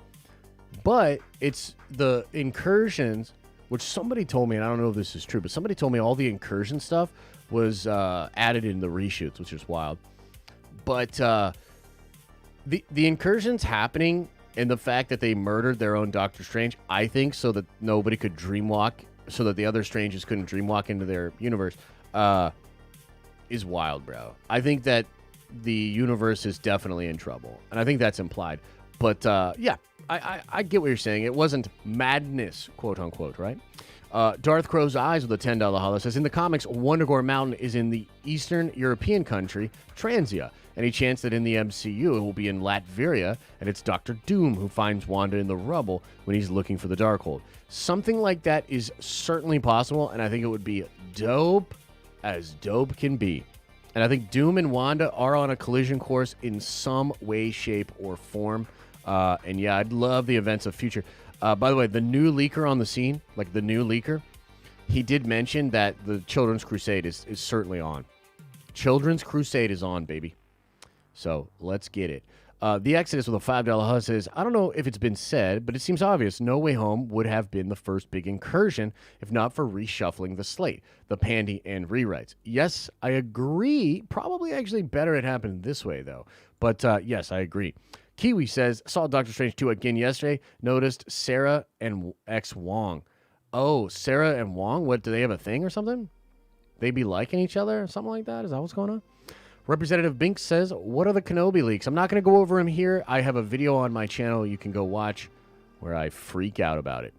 A: But it's the incursions, which somebody told me, and I don't know if this is true, but somebody told me all the incursion stuff was added in the reshoots, which is wild. But the incursions happening and the fact that they murdered their own Doctor Strange, I think, so that nobody could dreamwalk, so that the other Stranges couldn't dreamwalk into their universe, is wild, bro. I think that the universe is definitely in trouble, and I think that's implied. But yeah, I get what you're saying. It wasn't madness, quote unquote, right? Darth Crow's Eyes with a $10 holo says, in the comics, Wundagore Mountain is in the Eastern European country, Transia. Any chance that in the MCU it will be in Latveria, and it's Doctor Doom who finds Wanda in the rubble when he's looking for the Darkhold? Something like that is certainly possible, and I think it would be dope as dope can be. And I think Doom and Wanda are on a collision course in some way, shape, or form. And yeah, I'd love the events of future. By the way, the new leaker on the scene, like the new leaker, he did mention that the Children's Crusade is certainly on. Children's Crusade is on, baby. So let's get it. The Exodus with a $5 hug says, I don't know if it's been said, but it seems obvious No Way Home would have been the first big incursion if not for reshuffling the slate, the pandy, and rewrites. Yes, I agree. Probably actually better it happened this way, though. But yes, I agree. Kiwi says, saw Doctor Strange 2 again yesterday. Noticed Sarah and X Wong. Oh, Sarah and Wong? What, do they have a thing or something? They be liking each other or something like that? Is that what's going on? Representative Binks says, what are the Kenobi leaks? I'm not going to go over them here. I have a video on my channel you can go watch where I freak out about it.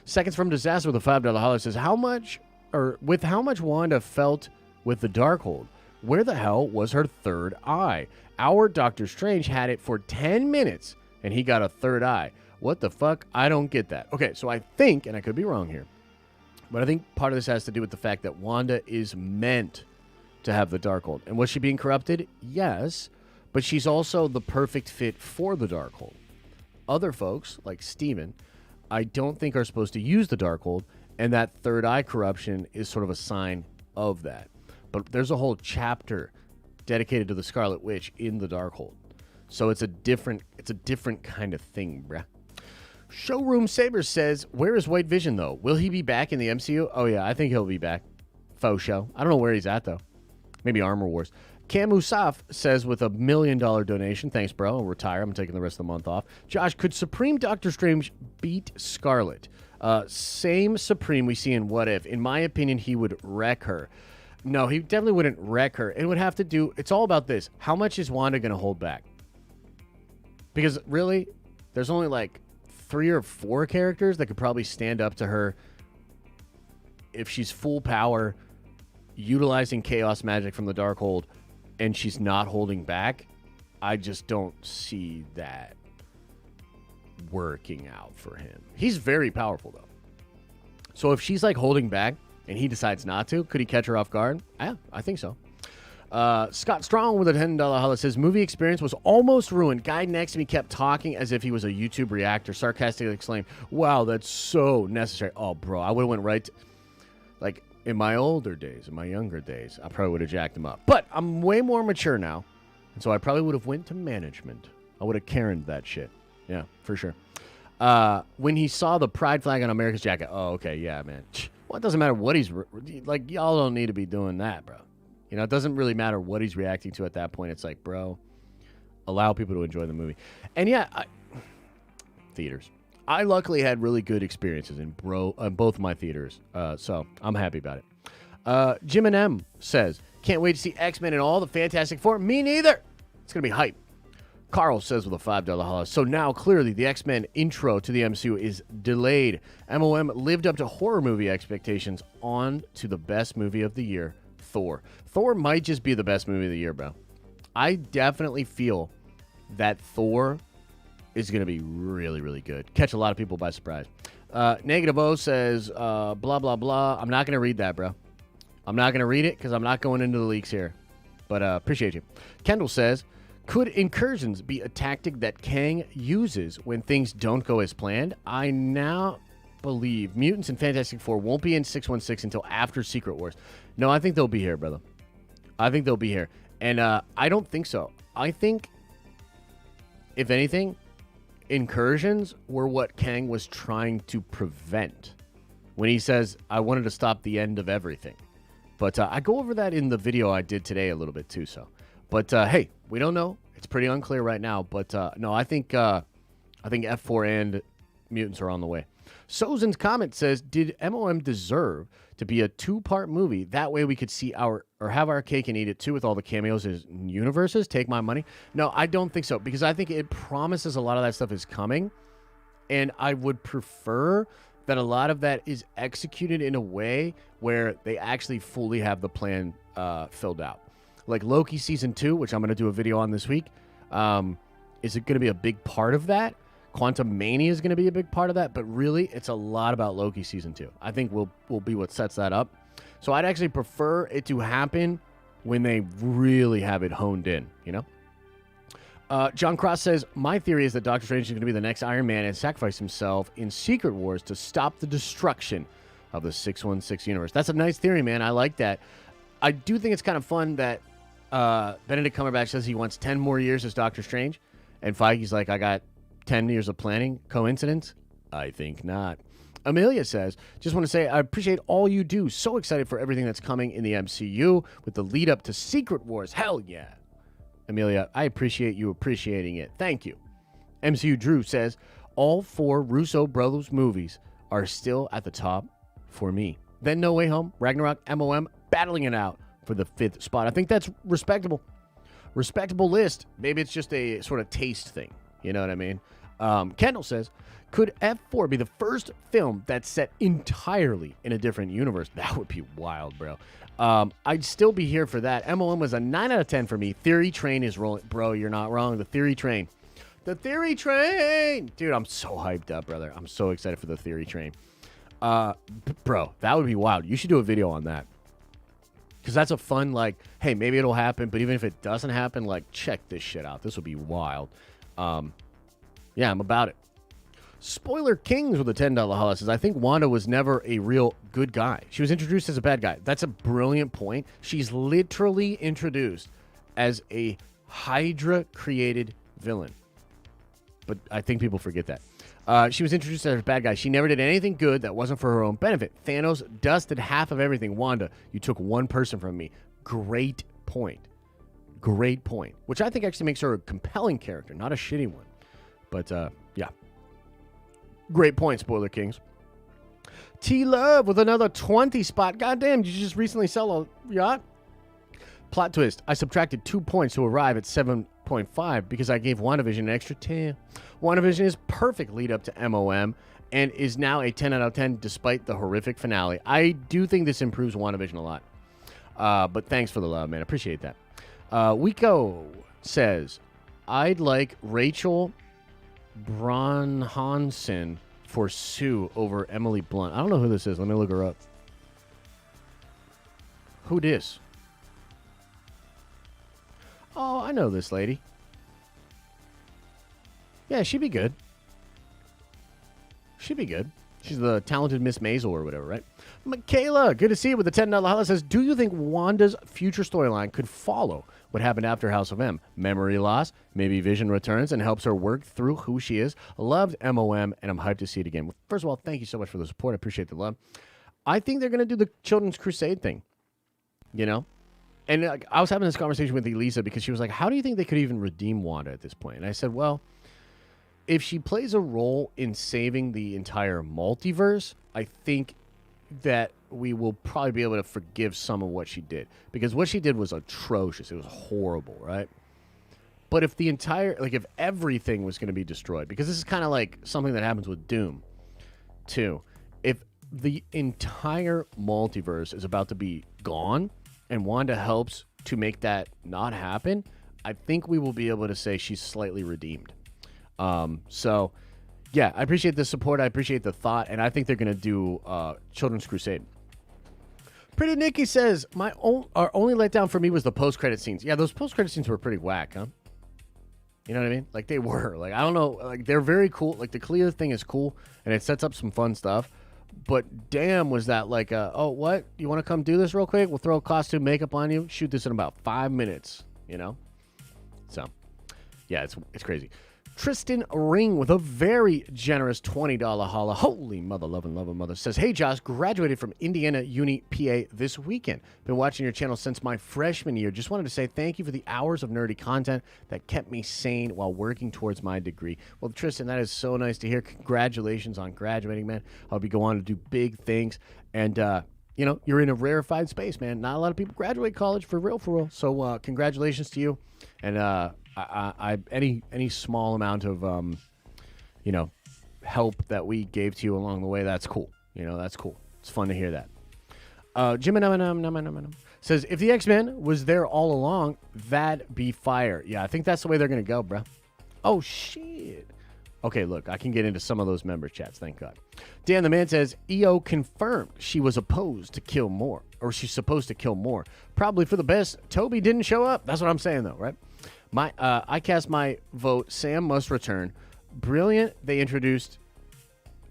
A: Seconds from Disaster with a $5 holo says, how much Wanda felt with the Darkhold, where the hell was her third eye? Our Doctor Strange had it for 10 minutes, and he got a third eye. What the fuck? I don't get that. Okay, so I think, and I could be wrong here, but I think part of this has to do with the fact that Wanda is meant to have the Darkhold. And was she being corrupted? Yes, but she's also the perfect fit for the Darkhold. Other folks, like Steven, I don't think are supposed to use the Darkhold, and that third eye corruption is sort of a sign of that. But there's a whole chapter dedicated to the Scarlet Witch in the Darkhold. So it's a different kind of thing, bruh. Showroom Saber says, where is White Vision, though? Will he be back in the MCU? Oh, yeah, I think he'll be back. Faux show. I don't know where he's at, though. Maybe Armor Wars. Camoes says with a $1 million donation, thanks, bro. I'll retire. I'm taking the rest of the month off. Josh, could Supreme Doctor Strange beat Scarlet? Same Supreme we see in What If. In my opinion, he would wreck her. No, he definitely wouldn't wreck her. It would have to do... It's all about this. How much is Wanda going to hold back? Because, really, there's only, like, 3 or 4 characters that could probably stand up to her if she's full power, utilizing chaos magic from the Darkhold, and she's not holding back. I just don't see that working out for him. He's very powerful, though. So if she's, like, holding back and he decides not to, could he catch her off guard? Yeah, I think so. Scott Strong with a $10 holo says, movie experience was almost ruined. Guy next to me kept talking as if he was a YouTube reactor. Sarcastically exclaimed, wow, that's so necessary. Oh, bro, I would have went right to, like, in my older days, in my younger days, I probably would have jacked him up. But I'm way more mature now, and so I probably would have went to management. I would have Karen'd that shit. Yeah, for sure. When he saw the pride flag on America's jacket, oh, okay, yeah, man. Well, it doesn't matter what he's... Like, y'all don't need to be doing that, bro. You know, it doesn't really matter what he's reacting to at that point. It's like, bro, allow people to enjoy the movie. And yeah, theaters. I luckily had really good experiences in both my theaters, so I'm happy about it. Jim and M says, can't wait to see X-Men and all the Fantastic Four. Me neither. It's going to be hype. Carl says with a $5 holo, so now clearly the X-Men intro to the MCU is delayed. MOM lived up to horror movie expectations on to the best movie of the year, Thor. Thor might just be the best movie of the year, bro. I definitely feel that Thor is going to be really, really good. Catch a lot of people by surprise. Negative O says, blah, blah, blah. I'm not going to read that, bro. I'm not going to read it because I'm not going into the leaks here. But appreciate you. Kendall says, could incursions be a tactic that Kang uses when things don't go as planned? I now believe Mutants and Fantastic Four won't be in 616 until after Secret Wars. No, I think they'll be here, brother. I think they'll be here. And I don't think so. I think, if anything, incursions were what Kang was trying to prevent when he says, I wanted to stop the end of everything. But I go over that in the video I did today a little bit too. So, but hey, we don't know. It's pretty unclear right now. But no, I think F4 and mutants are on the way. Sozin's comment says, "Did MOM deserve to be a 2-part movie? That way we could see have our cake and eat it too with all the cameos and universes. Take my money." No, I don't think so, because I think it promises a lot of that stuff is coming, and I would prefer that a lot of that is executed in a way where they actually fully have the plan filled out. Like Loki season 2, which I'm going to do a video on this week. Is it going to be a big part of that? Quantum Mania is going to be a big part of that, but really, it's a lot about Loki season 2. I think will be what sets that up. So I'd actually prefer it to happen when they really have it honed in, you know? John Cross says, "My theory is that Doctor Strange is going to be the next Iron Man and sacrifice himself in Secret Wars to stop the destruction of the 616 universe." That's a nice theory, man. I like that. I do think it's kind of fun that Benedict Cumberbatch says he wants 10 more years as Doctor Strange, and Feige's like, "I got 10 years of planning." Coincidence? I think not. Amelia says, "Just want to say I appreciate all you do. So excited for everything that's coming in the MCU with the lead up to Secret Wars. Hell yeah." Amelia, I appreciate you appreciating it. Thank you. MCU Drew says, "All 4 Russo brothers movies are still at the top for me. Then No Way Home, Ragnarok, MOM, battling it out for the 5th spot." I think that's respectable. Respectable list. Maybe it's just a sort of taste thing. You know what I mean? Kendall says, "Could F4 be the first film that's set entirely in a different universe?" That would be wild, bro. I'd still be here for that. MOM was a 9 out of 10 for me. Theory train is rolling. Bro, you're not wrong. The theory train. The theory train! Dude, I'm so hyped up, brother. I'm so excited for the theory train. Bro, that would be wild. You should do a video on that. Because that's a fun, like, hey, maybe it'll happen, but even if it doesn't happen, like, check this shit out. This will be wild. Yeah, I'm about it. Spoiler Kings with a $10 holla says, "I think Wanda was never a real good guy. She was introduced as a bad guy." That's a brilliant point. She's literally introduced as a Hydra-created villain. But I think people forget that. She was introduced as a bad guy. She never did anything good that wasn't for her own benefit. Thanos dusted half of everything. Wanda, you took one person from me. Great point. Great point. Which I think actually makes her a compelling character, not a shitty one. But, yeah. Great point, Spoiler Kings. T-Love with another 20 spot. Goddamn, did you just recently sell a yacht? Plot twist. I subtracted 2 points to arrive at 7.5 because I gave WandaVision an extra 10. WandaVision is perfect lead up to MOM and is now a 10 out of 10 despite the horrific finale. I do think this improves WandaVision a lot. But thanks for the love, man. Appreciate that. Wiko says, "I'd like Rachel Brynjolfsson for Sue over Emily Blunt." I don't know who this is. Let me look her up. Who dis? Oh, I know this lady. Yeah, she'd be good. She'd be good. She's the talented Miss Maisel or whatever, right? Michaela, good to see you with the $10 holla, says, "Do you think Wanda's future storyline could follow what happened after House of M? Memory loss, maybe Vision returns and helps her work through who she is. Loved MOM, and I'm hyped to see it again." First of all, thank you so much for the support. I appreciate the love. I think they're going to do the Children's Crusade thing, you know? And I was having this conversation with Elisa because she was like, "How do you think they could even redeem Wanda at this point?" And I said, well, if she plays a role in saving the entire multiverse, I think that we will probably be able to forgive some of what she did. Because what she did was atrocious. It was horrible, right? But if the entire, like if everything was going to be destroyed, because this is kind of like something that happens with Doom, too. If the entire multiverse is about to be gone and Wanda helps to make that not happen, I think we will be able to say she's slightly redeemed. So, yeah, I appreciate the support. I appreciate the thought. And I think they're going to do Children's Crusade. Pretty Nikki says, our only letdown for me was the post-credit scenes. Yeah, those post-credit scenes were pretty whack, huh? You know what I mean? Like, they were. Like, I don't know. Like, they're very cool. Like, the Clea thing is cool, and it sets up some fun stuff. But damn, was that like, oh, what? You want to come do this real quick? We'll throw costume makeup on you. Shoot this in about 5 minutes, you know? So, yeah, it's crazy. Tristan Ring with a very generous $20 holla. Holy mother, loving mother. Says, hey, Josh, graduated from Indiana Uni, PA this weekend. Been watching your channel since my freshman year. Just wanted to say thank you for the hours of nerdy content that kept me sane while working towards my degree. Well, Tristan, that is so nice to hear. Congratulations on graduating, man. I hope you go on to do big things. And, you know, you're in a rarefied space, man. Not a lot of people graduate college for real. So congratulations to you. And any small amount of you know, help that we gave to you along the way, that's cool. You know, that's cool. It's fun to hear that. Jim says, if the X-Men was there all along, that'd be fire. Yeah, I think that's the way they're gonna go, bro. Oh shit. Okay, look, I can get into some of those member chats, thank God. Dan the Man says, EO confirmed she was opposed to kill more, or she's supposed to kill more. Probably for the best. Toby didn't show up. That's what I'm saying, though, right? I cast my vote. Sam must return. Brilliant. They introduced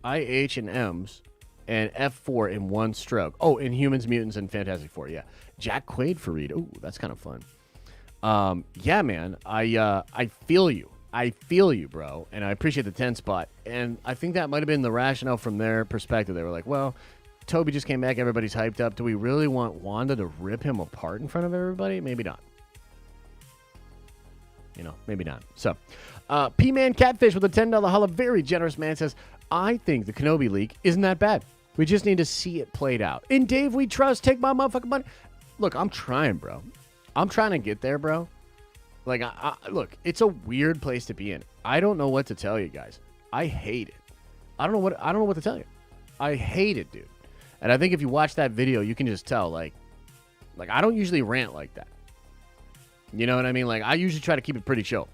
A: IH and M's and F4 in one stroke. Oh, Inhumans, Mutants, and Fantastic Four. Yeah. Jack Quaid for Reed. Ooh, that's kind of fun. Yeah, man. I feel you. I feel you, bro. And I appreciate the 10 spot. And I think that might have been the rationale from their perspective. They were like, well, Toby just came back. Everybody's hyped up. Do we really want Wanda to rip him apart in front of everybody? Maybe not. You know, maybe not. So, P-Man Catfish with a $10 holla, very generous man, says, I think the Kenobi leak isn't that bad. We just need to see it played out. In Dave we trust. Take my motherfucking money. Look, I'm trying, bro. I'm trying to get there, bro. Like, look, it's a weird place to be in. I don't know what to tell you guys. I hate it. I don't know what to tell you. I hate it, dude. And I think if you watch that video, you can just tell, like I don't usually rant like that. You know what I mean? Like, I usually try to keep it pretty chill.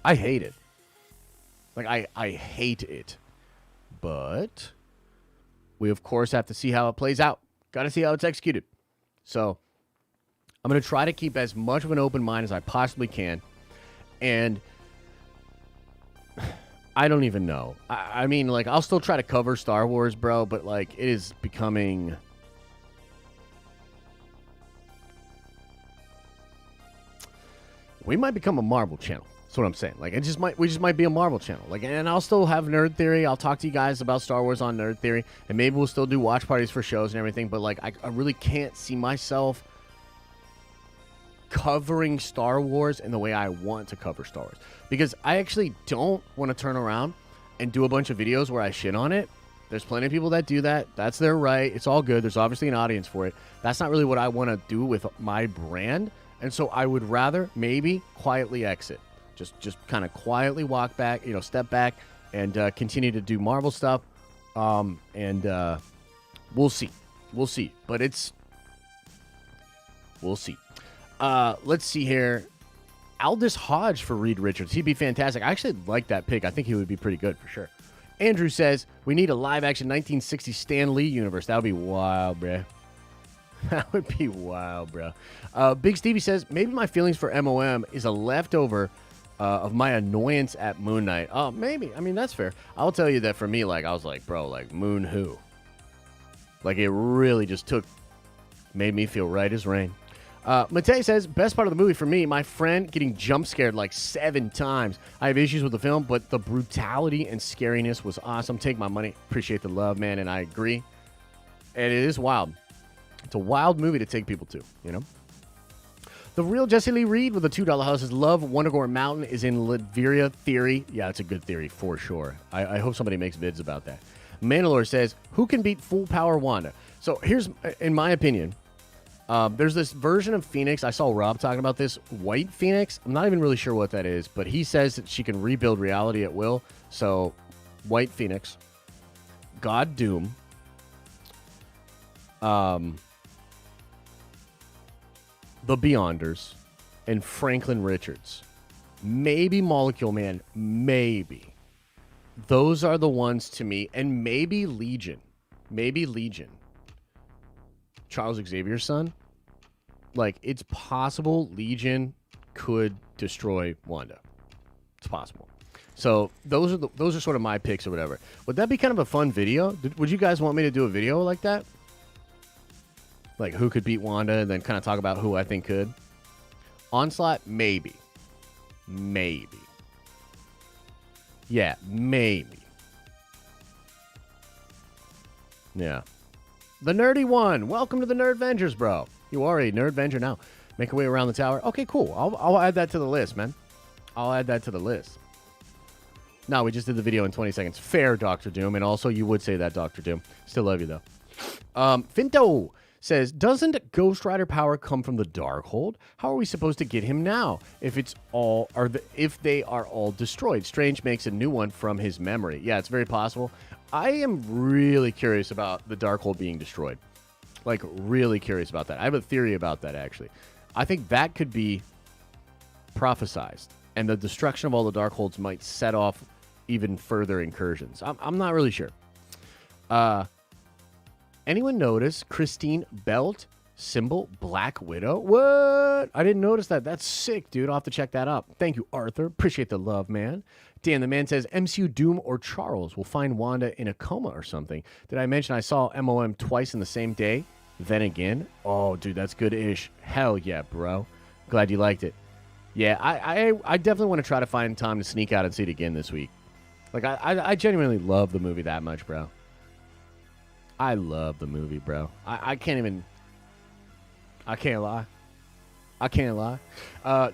A: I hate it. Like, I hate it. But we, of course, have to see how it plays out. Got to see how it's executed. So I'm going to try to keep as much of an open mind as I possibly can. And I don't even know. I mean, like, I'll still try to cover Star Wars, bro, but, like, it is becoming... We might become a Marvel channel. That's what I'm saying. Like, we just might be a Marvel channel. Like, and I'll still have Nerd Theory. I'll talk to you guys about Star Wars on Nerd Theory, and maybe we'll still do watch parties for shows and everything. But like, I really can't see myself covering Star Wars in the way I want to cover Star Wars, because I actually don't want to turn around and do a bunch of videos where I shit on it. There's plenty of people that do that. That's their right. It's all good. There's obviously an audience for it. That's not really what I want to do with my brand. And so I would rather maybe quietly exit. Just kind of quietly walk back, you know, step back and continue to do Marvel stuff. And we'll see. We'll see. But we'll see. Let's see here. Aldous Hodge for Reed Richards. He'd be fantastic. I actually like that pick. I think he would be pretty good for sure. Andrew says, we need a live-action 1960 Stan Lee universe. That would be wild, bruh. That would be wild, bro. Big Stevie says, maybe my feelings for MOM is a leftover of my annoyance at Moon Knight. Oh, maybe. I mean, that's fair. I'll tell you that for me, like, I was like, bro, like, Moon who? Like, it really just made me feel right as rain. Matei says, best part of the movie for me, my friend getting jump scared like 7 times. I have issues with the film, but the brutality and scariness was awesome. Take my money. Appreciate the love, man, and I agree. And it is wild. It's a wild movie to take people to, you know? The real Jesse Lee Reed with a $2 house says, love Wondergore Mountain is in Latveria theory. Yeah, it's a good theory for sure. I hope somebody makes vids about that. Mandalore says, who can beat full power Wanda? So here's, in my opinion, there's this version of Phoenix. I saw Rob talking about this. White Phoenix. I'm not even really sure what that is, but he says that she can rebuild reality at will. So, White Phoenix. God Doom. The Beyonders, and Franklin Richards. Maybe Molecule Man. Maybe. Those are the ones to me. And maybe Legion. Maybe Legion. Charles Xavier's son. Like, it's possible Legion could destroy Wanda. It's possible. So those are sort of my picks or whatever. Would that be kind of a fun video? Would you guys want me to do a video like that? Like, who could beat Wanda, and then kind of talk about who I think could? Onslaught, maybe. Maybe. Yeah, maybe. Yeah. The nerdy one. Welcome to the Nerd Vengers, bro. You are a Nerd Venger now. Make your way around the tower. Okay, cool. I'll add that to the list, man. I'll add that to the list. No, we just did the video in 20 seconds. Fair, Dr. Doom. And also, you would say that, Dr. Doom. Still love you, though. Finto says, doesn't Ghost Rider power come from the Darkhold? How are we supposed to get him now if if they are all destroyed? Strange makes a new one from his memory. Yeah, it's very possible. I am really curious about the Darkhold being destroyed. Like, really curious about that. I have a theory about that, actually. I think that could be prophesized, and the destruction of all the Darkholds might set off even further incursions. I'm not really sure. Anyone notice Christine Belt symbol Black Widow? What? I didn't notice that. That's sick, dude. I'll have to check that up. Thank you, Arthur. Appreciate the love, man. Dan, the man says, MCU Doom or Charles will find Wanda in a coma or something. Did I mention I saw MOM twice in the same day? Then again? Oh, dude, that's good-ish. Hell yeah, bro. Glad you liked it. Yeah, I definitely want to try to find time to sneak out and see it again this week. Like, I genuinely love the movie that much, bro. I love the movie, bro. I can't even... I can't lie. I can't lie.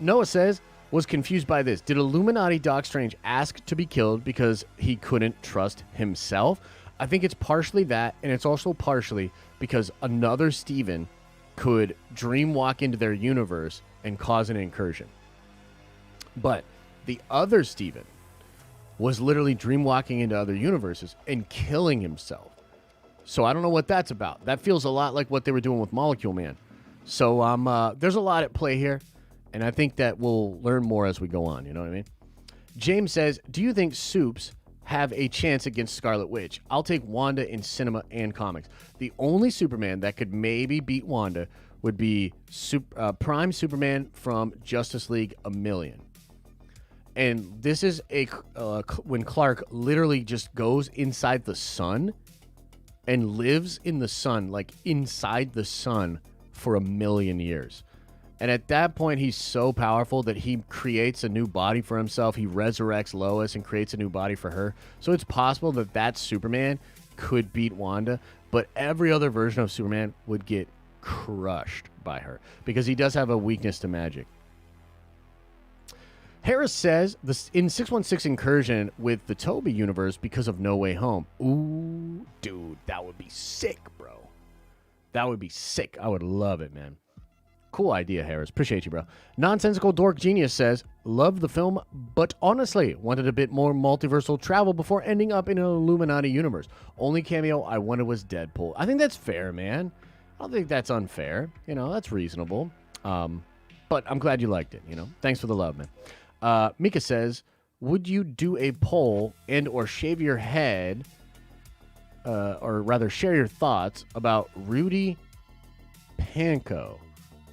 A: Noah says, was confused by this. Did Illuminati Doc Strange ask to be killed because he couldn't trust himself? I think it's partially that, and it's also partially because another Steven could dream walk into their universe and cause an incursion. But the other Steven was literally dream walking into other universes and killing himself. So I don't know what that's about. That feels a lot like what they were doing with Molecule Man. So there's a lot at play here, and I think that we'll learn more as we go on. You know what I mean? James says, do you think Supes have a chance against Scarlet Witch? I'll take Wanda in cinema and comics. The only Superman that could maybe beat Wanda would be Prime Superman from Justice League A Million. And this is when Clark literally just goes inside the sun and lives in the sun, like inside the sun, for 1,000,000 years. And at that point, he's so powerful that he creates a new body for himself. He resurrects Lois and creates a new body for her. So it's possible that that Superman could beat Wanda, but every other version of Superman would get crushed by her because he does have a weakness to magic. Harris says, in 616 incursion with the Toby universe because of No Way Home. Ooh, dude, that would be sick, bro. That would be sick. I would love it, man. Cool idea, Harris. Appreciate you, bro. Nonsensical Dork Genius says, love the film, but honestly, wanted a bit more multiversal travel before ending up in an Illuminati universe. Only cameo I wanted was Deadpool. I think that's fair, man. I don't think that's unfair. You know, that's reasonable. But I'm glad you liked it, you know. Thanks for the love, man. Mika says, would you do a poll and or shave your head, or rather share your thoughts about Rudy Panko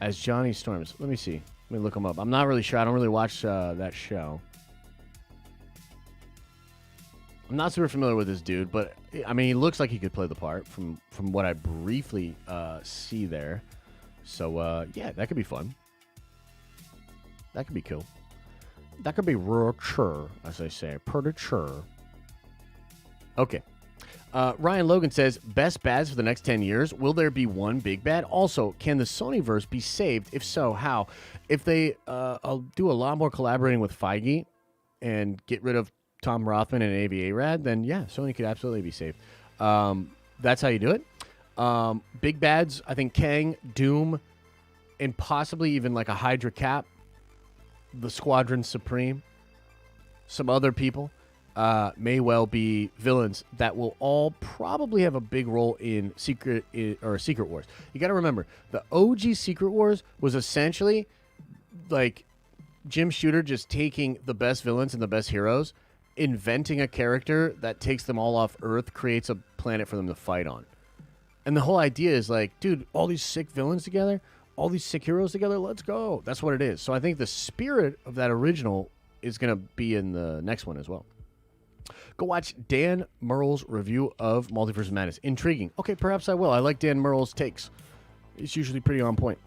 A: as Johnny Storms? Let me see. Let me look him up. I'm not really sure. I don't really watch that show. I'm not super familiar with this dude, but I mean, he looks like he could play the part from what I briefly see there. So, yeah, that could be fun. That could be cool. That could be real chur, as they say. Pretty chur. Okay. Ryan Logan says, best bads for the next 10 years. Will there be one big bad? Also, can the Sonyverse be saved? If so, how? If they do a lot more collaborating with Feige and get rid of Tom Rothman and AVA Rad, then yeah, Sony could absolutely be saved. That's how you do it. Big bads, I think Kang, Doom, and possibly even like a Hydra Cap, the Squadron Supreme, some other people may well be villains that will all probably have a big role in Secret Wars. You got to remember, the OG Secret Wars was essentially like Jim Shooter just taking the best villains and the best heroes, inventing a character that takes them all off Earth, creates a planet for them to fight on. And the whole idea is like, dude, all these sick villains together, all these sick heroes together, let's go. That's what it is. So I think the spirit of that original is going to be in the next one as well. Go watch Dan Murrell's review of Multiverse of Madness. Intriguing. Okay, perhaps I will. I like Dan Murrell's takes. He's usually pretty on point.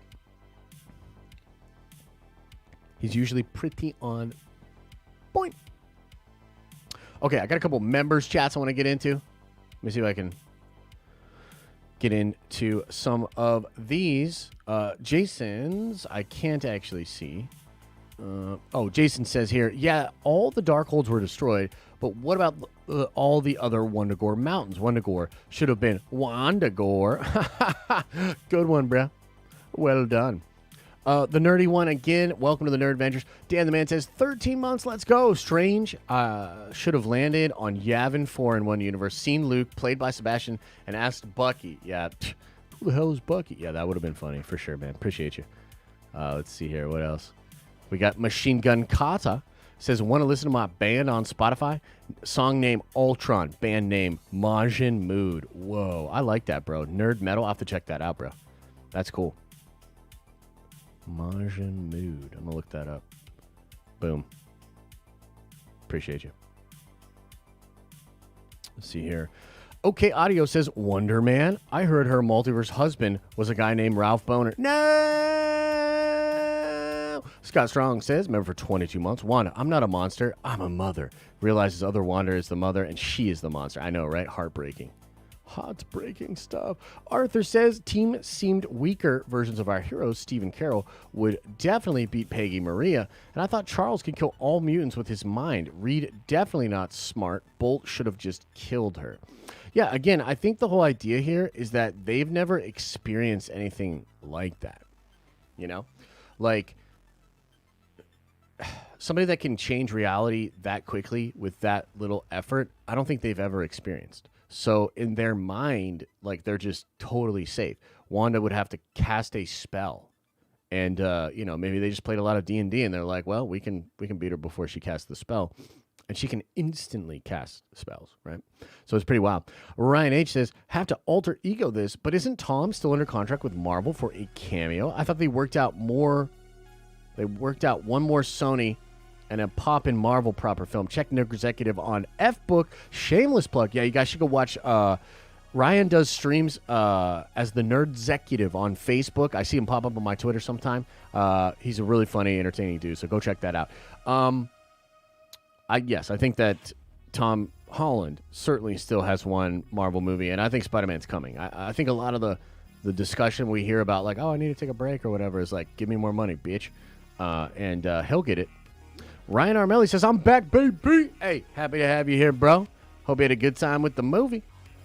A: Okay, I got a couple members chats I want to get into. Let me see if I can get into some of these. Jason's, I can't actually see. Jason says here, yeah, all the Darkholds were destroyed, but what about all the other Wundagore mountains? Wundagore should have been Wandagore. Good one, bruh. Well done. The nerdy one again. Welcome to the Nerd Adventures. Dan the Man says 13 months. Let's go. Strange should have landed on Yavin 4 in one universe. Seen Luke played by Sebastian and asked Bucky. Yeah, who the hell is Bucky? Yeah, that would have been funny for sure, man. Appreciate you. Let's see here. What else? We got Machine Gun Kata. Says, want to listen to my band on Spotify? Song name Ultron. Band name Majin Mood. Whoa, I like that, bro. Nerd Metal. I'll have to check that out, bro. That's cool. Majin Mood. I'm going to look that up. Boom. Appreciate you. Let's see here. Okay, Audio says, Wonder Man. I heard her multiverse husband was a guy named Ralph Boner. No! Scott Strong says, member for 22 months. Wanda, I'm not a monster. I'm a mother. Realizes other Wanda is the mother and she is the monster. I know, right? Heartbreaking. Heartbreaking stuff. Arthur says, team seemed weaker versions of our heroes. Stephen Carroll would definitely beat Peggy Maria. And I thought Charles could kill all mutants with his mind. Reed, definitely not smart. Bolt should have just killed her. Yeah, again, I think the whole idea here is that they've never experienced anything like that. You know? Like, somebody that can change reality that quickly with that little effort, I don't think they've ever experienced. So in their mind, like, they're just totally safe. Wanda would have to cast a spell. And, maybe they just played a lot of D&D and they're like, well, we can beat her before she casts the spell. And she can instantly cast spells, right? So it's pretty wild. Ryan H. says, have to alter ego this, but isn't Tom still under contract with Marvel for a cameo? I thought they worked out one more Sony and a pop in Marvel proper film. Check Nerd Executive on F-Book. Shameless plug. Yeah, you guys should go watch. Ryan does streams as the Nerd Executive on Facebook. I see him pop up on my Twitter sometime. He's a really funny, entertaining dude, so go check that out. I think that Tom Holland certainly still has one Marvel movie, and I think Spider-Man's coming. I think a lot of the discussion we hear about, like, oh, I need to take a break or whatever, is like, give me more money, bitch. And he'll get it. Ryan Armelli says, I'm back, baby. Hey, happy to have you here, bro. Hope you had a good time with the movie.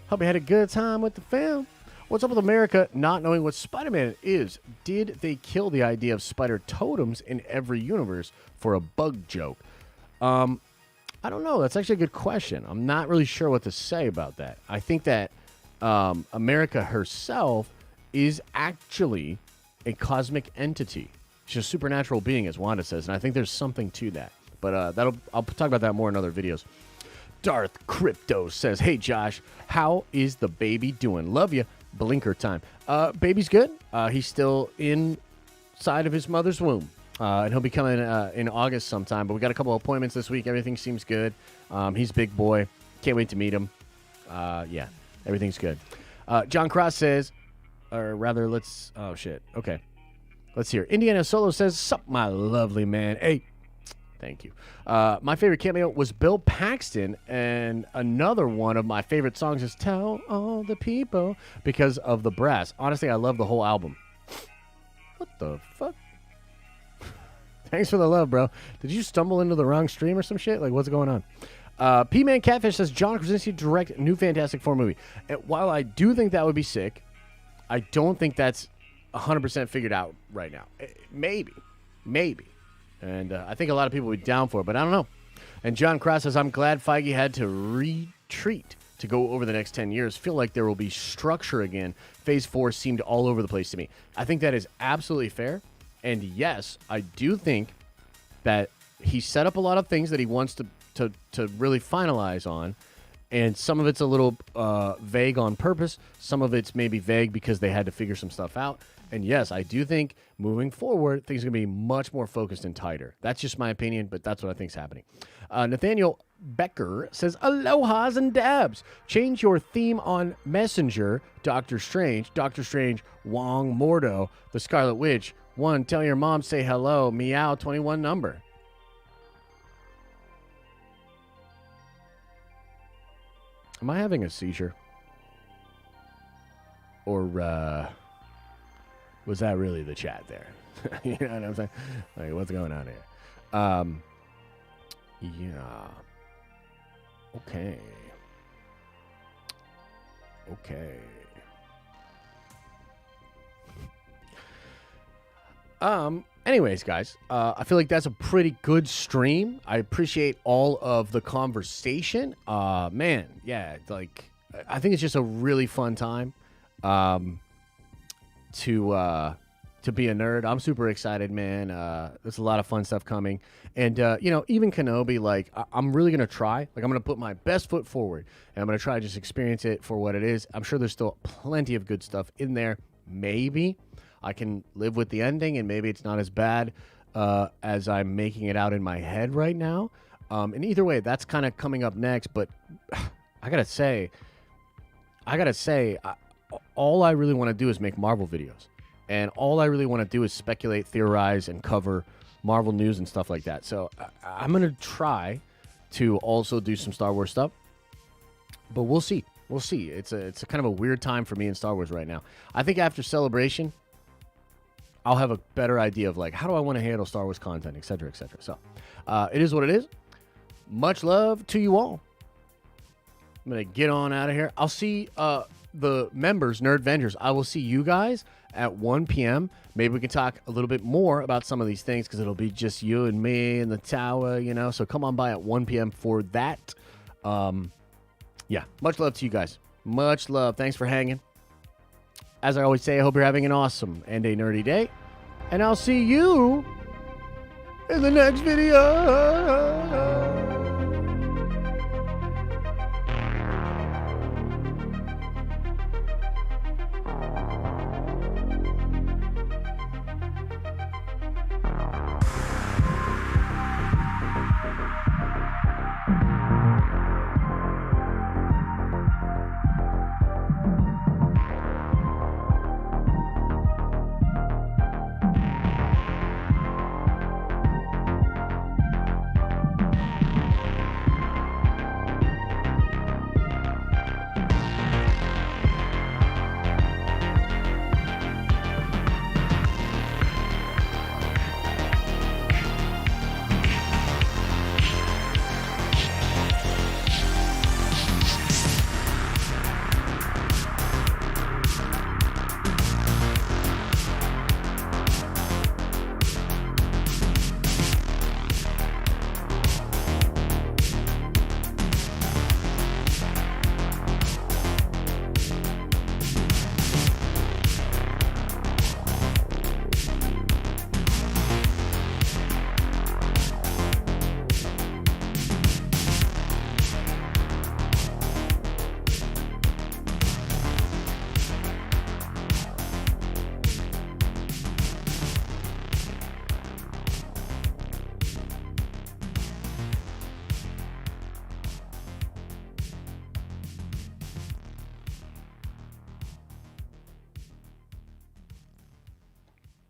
A: Hope you had a good time with the film. What's up with America not knowing what Spider-Man is? Did they kill the idea of spider totems in every universe for a bug joke? I don't know. That's actually a good question. I'm not really sure what to say about that. I think that America herself is actually a cosmic entity. She's a supernatural being, as Wanda says, and I think there's something to that. But I'll talk about that more in other videos. Darth Crypto says, hey, Josh, how is the baby doing? Love you. Blinker time. Baby's good. He's still inside of his mother's womb. And he'll be coming in August sometime. But we got a couple of appointments this week. Everything seems good. He's a big boy. Can't wait to meet him. Yeah, everything's good. John Cross says, or rather, let's... Oh, shit. Okay. Let's hear. Indiana Solo says, sup, my lovely man. Hey, thank you. My favorite cameo was Bill Paxton, and another one of my favorite songs is Tell All the People because of the brass. Honestly, I love the whole album. What the fuck? Thanks for the love, bro. Did you stumble into the wrong stream or some shit? Like, what's going on? P-Man Catfish says, John Krasinski direct new Fantastic Four movie. And while I do think that would be sick, I don't think that's 100% figured out right now. Maybe. And I think a lot of people would be down for it, but I don't know. And John Cross says, I'm glad Feige had to retreat to go over the next 10 years. Feel like there will be structure again. Phase 4 seemed all over the place to me. I think that is absolutely fair. And yes, I do think that he set up a lot of things that he wants to really finalize on. And some of it's a little vague on purpose. Some of it's maybe vague because they had to figure some stuff out. And yes, I do think moving forward, things are going to be much more focused and tighter. That's just my opinion, but that's what I think is happening. Nathaniel Becker says, Aloha's and dabs. Change your theme on Messenger, Doctor Strange, Wong Mordo, the Scarlet Witch. 1, tell your mom say hello, meow 21 number. Am I having a seizure? Or was that really the chat there? You know what I'm saying? Like, what's going on here? Yeah. Okay. Anyways, guys, I feel like that's a pretty good stream. I appreciate all of the conversation. Man, yeah, like, I think it's just a really fun time to be a nerd. I'm super excited, man. There's a lot of fun stuff coming. And, you know, even Kenobi, like, I'm really going to try. Like, I'm going to put my best foot forward, and I'm going to try to just experience it for what it is. I'm sure there's still plenty of good stuff in there. Maybe I can live with the ending, and maybe it's not as bad as I'm making it out in my head right now. And either way, that's kind of coming up next. But I got to say, all I really want to do is make Marvel videos. And all I really want to do is speculate, theorize, and cover Marvel news and stuff like that. So I'm going to try to also do some Star Wars stuff. But we'll see. We'll see. It's a kind of a weird time for me in Star Wars right now. I think after Celebration, I'll have a better idea of, like, how do I want to handle Star Wars content, et cetera, et cetera. So it is what it is. Much love to you all. I'm going to get on out of here. I'll see the members, Nerd Vengers. I will see you guys at 1 p.m. Maybe we can talk a little bit more about some of these things, because it'll be just you and me in the tower, you know. So come on by at 1 p.m. for that. Yeah, much love to you guys. Much love. Thanks for hanging. As I always say, I hope you're having an awesome and a nerdy day. And I'll see you in the next video.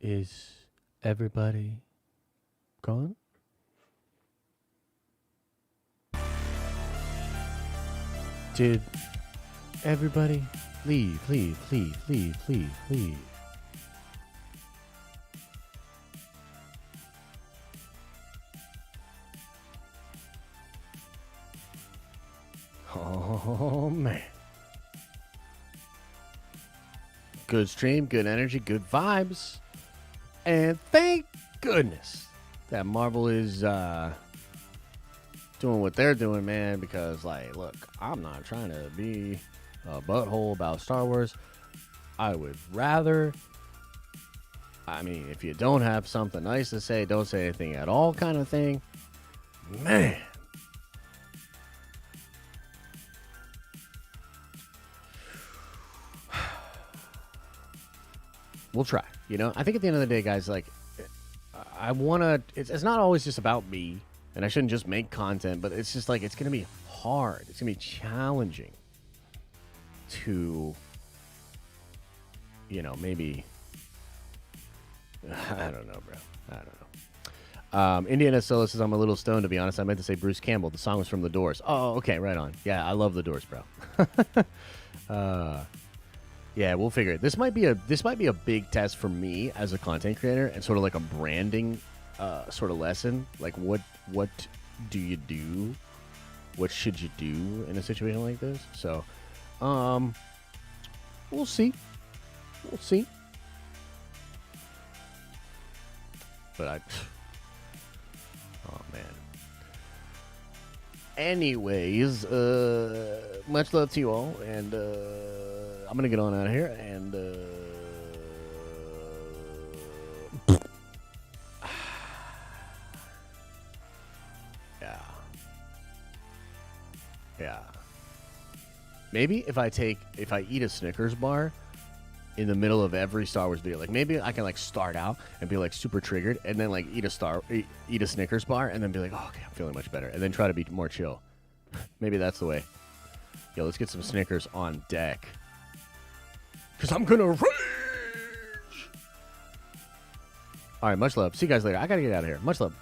A: Is everybody gone? Did everybody leave? Oh, man. Good stream, good energy, good vibes. And thank goodness that Marvel is doing what they're doing, man, because, like, look, I'm not trying to be a butthole about Star Wars. I would rather, I mean, if you don't have something nice to say, don't say anything at all kind of thing. Man. We'll try. You know, I think at the end of the day, guys, like, I want to, it's not always just about me, and I shouldn't just make content, but it's just like, it's going to be hard. It's going to be challenging to, you know, maybe, I don't know, bro. I don't Indiana Silla says, I'm a little stoned, to be honest. I meant to say Bruce Campbell. The song was from The Doors. Oh, okay, right on. Yeah, I love The Doors, bro. Yeah, we'll figure it. This might be a big test for me as a content creator and sort of like a branding sort of lesson. Like, what do you do? What should you do in a situation like this? So, we'll see. We'll see. But oh man. Anyways, much love to you all, and I'm gonna get on out of here, and yeah. Maybe if I eat a Snickers bar in the middle of every Star Wars video, like maybe I can like start out and be like super triggered, and then like eat a Snickers bar, and then be like, oh, okay, I'm feeling much better, and then try to be more chill. Maybe that's the way. Yo, let's get some Snickers on deck, because I'm gonna rage. All right, much love. See you guys later. I gotta get out of here. Much love.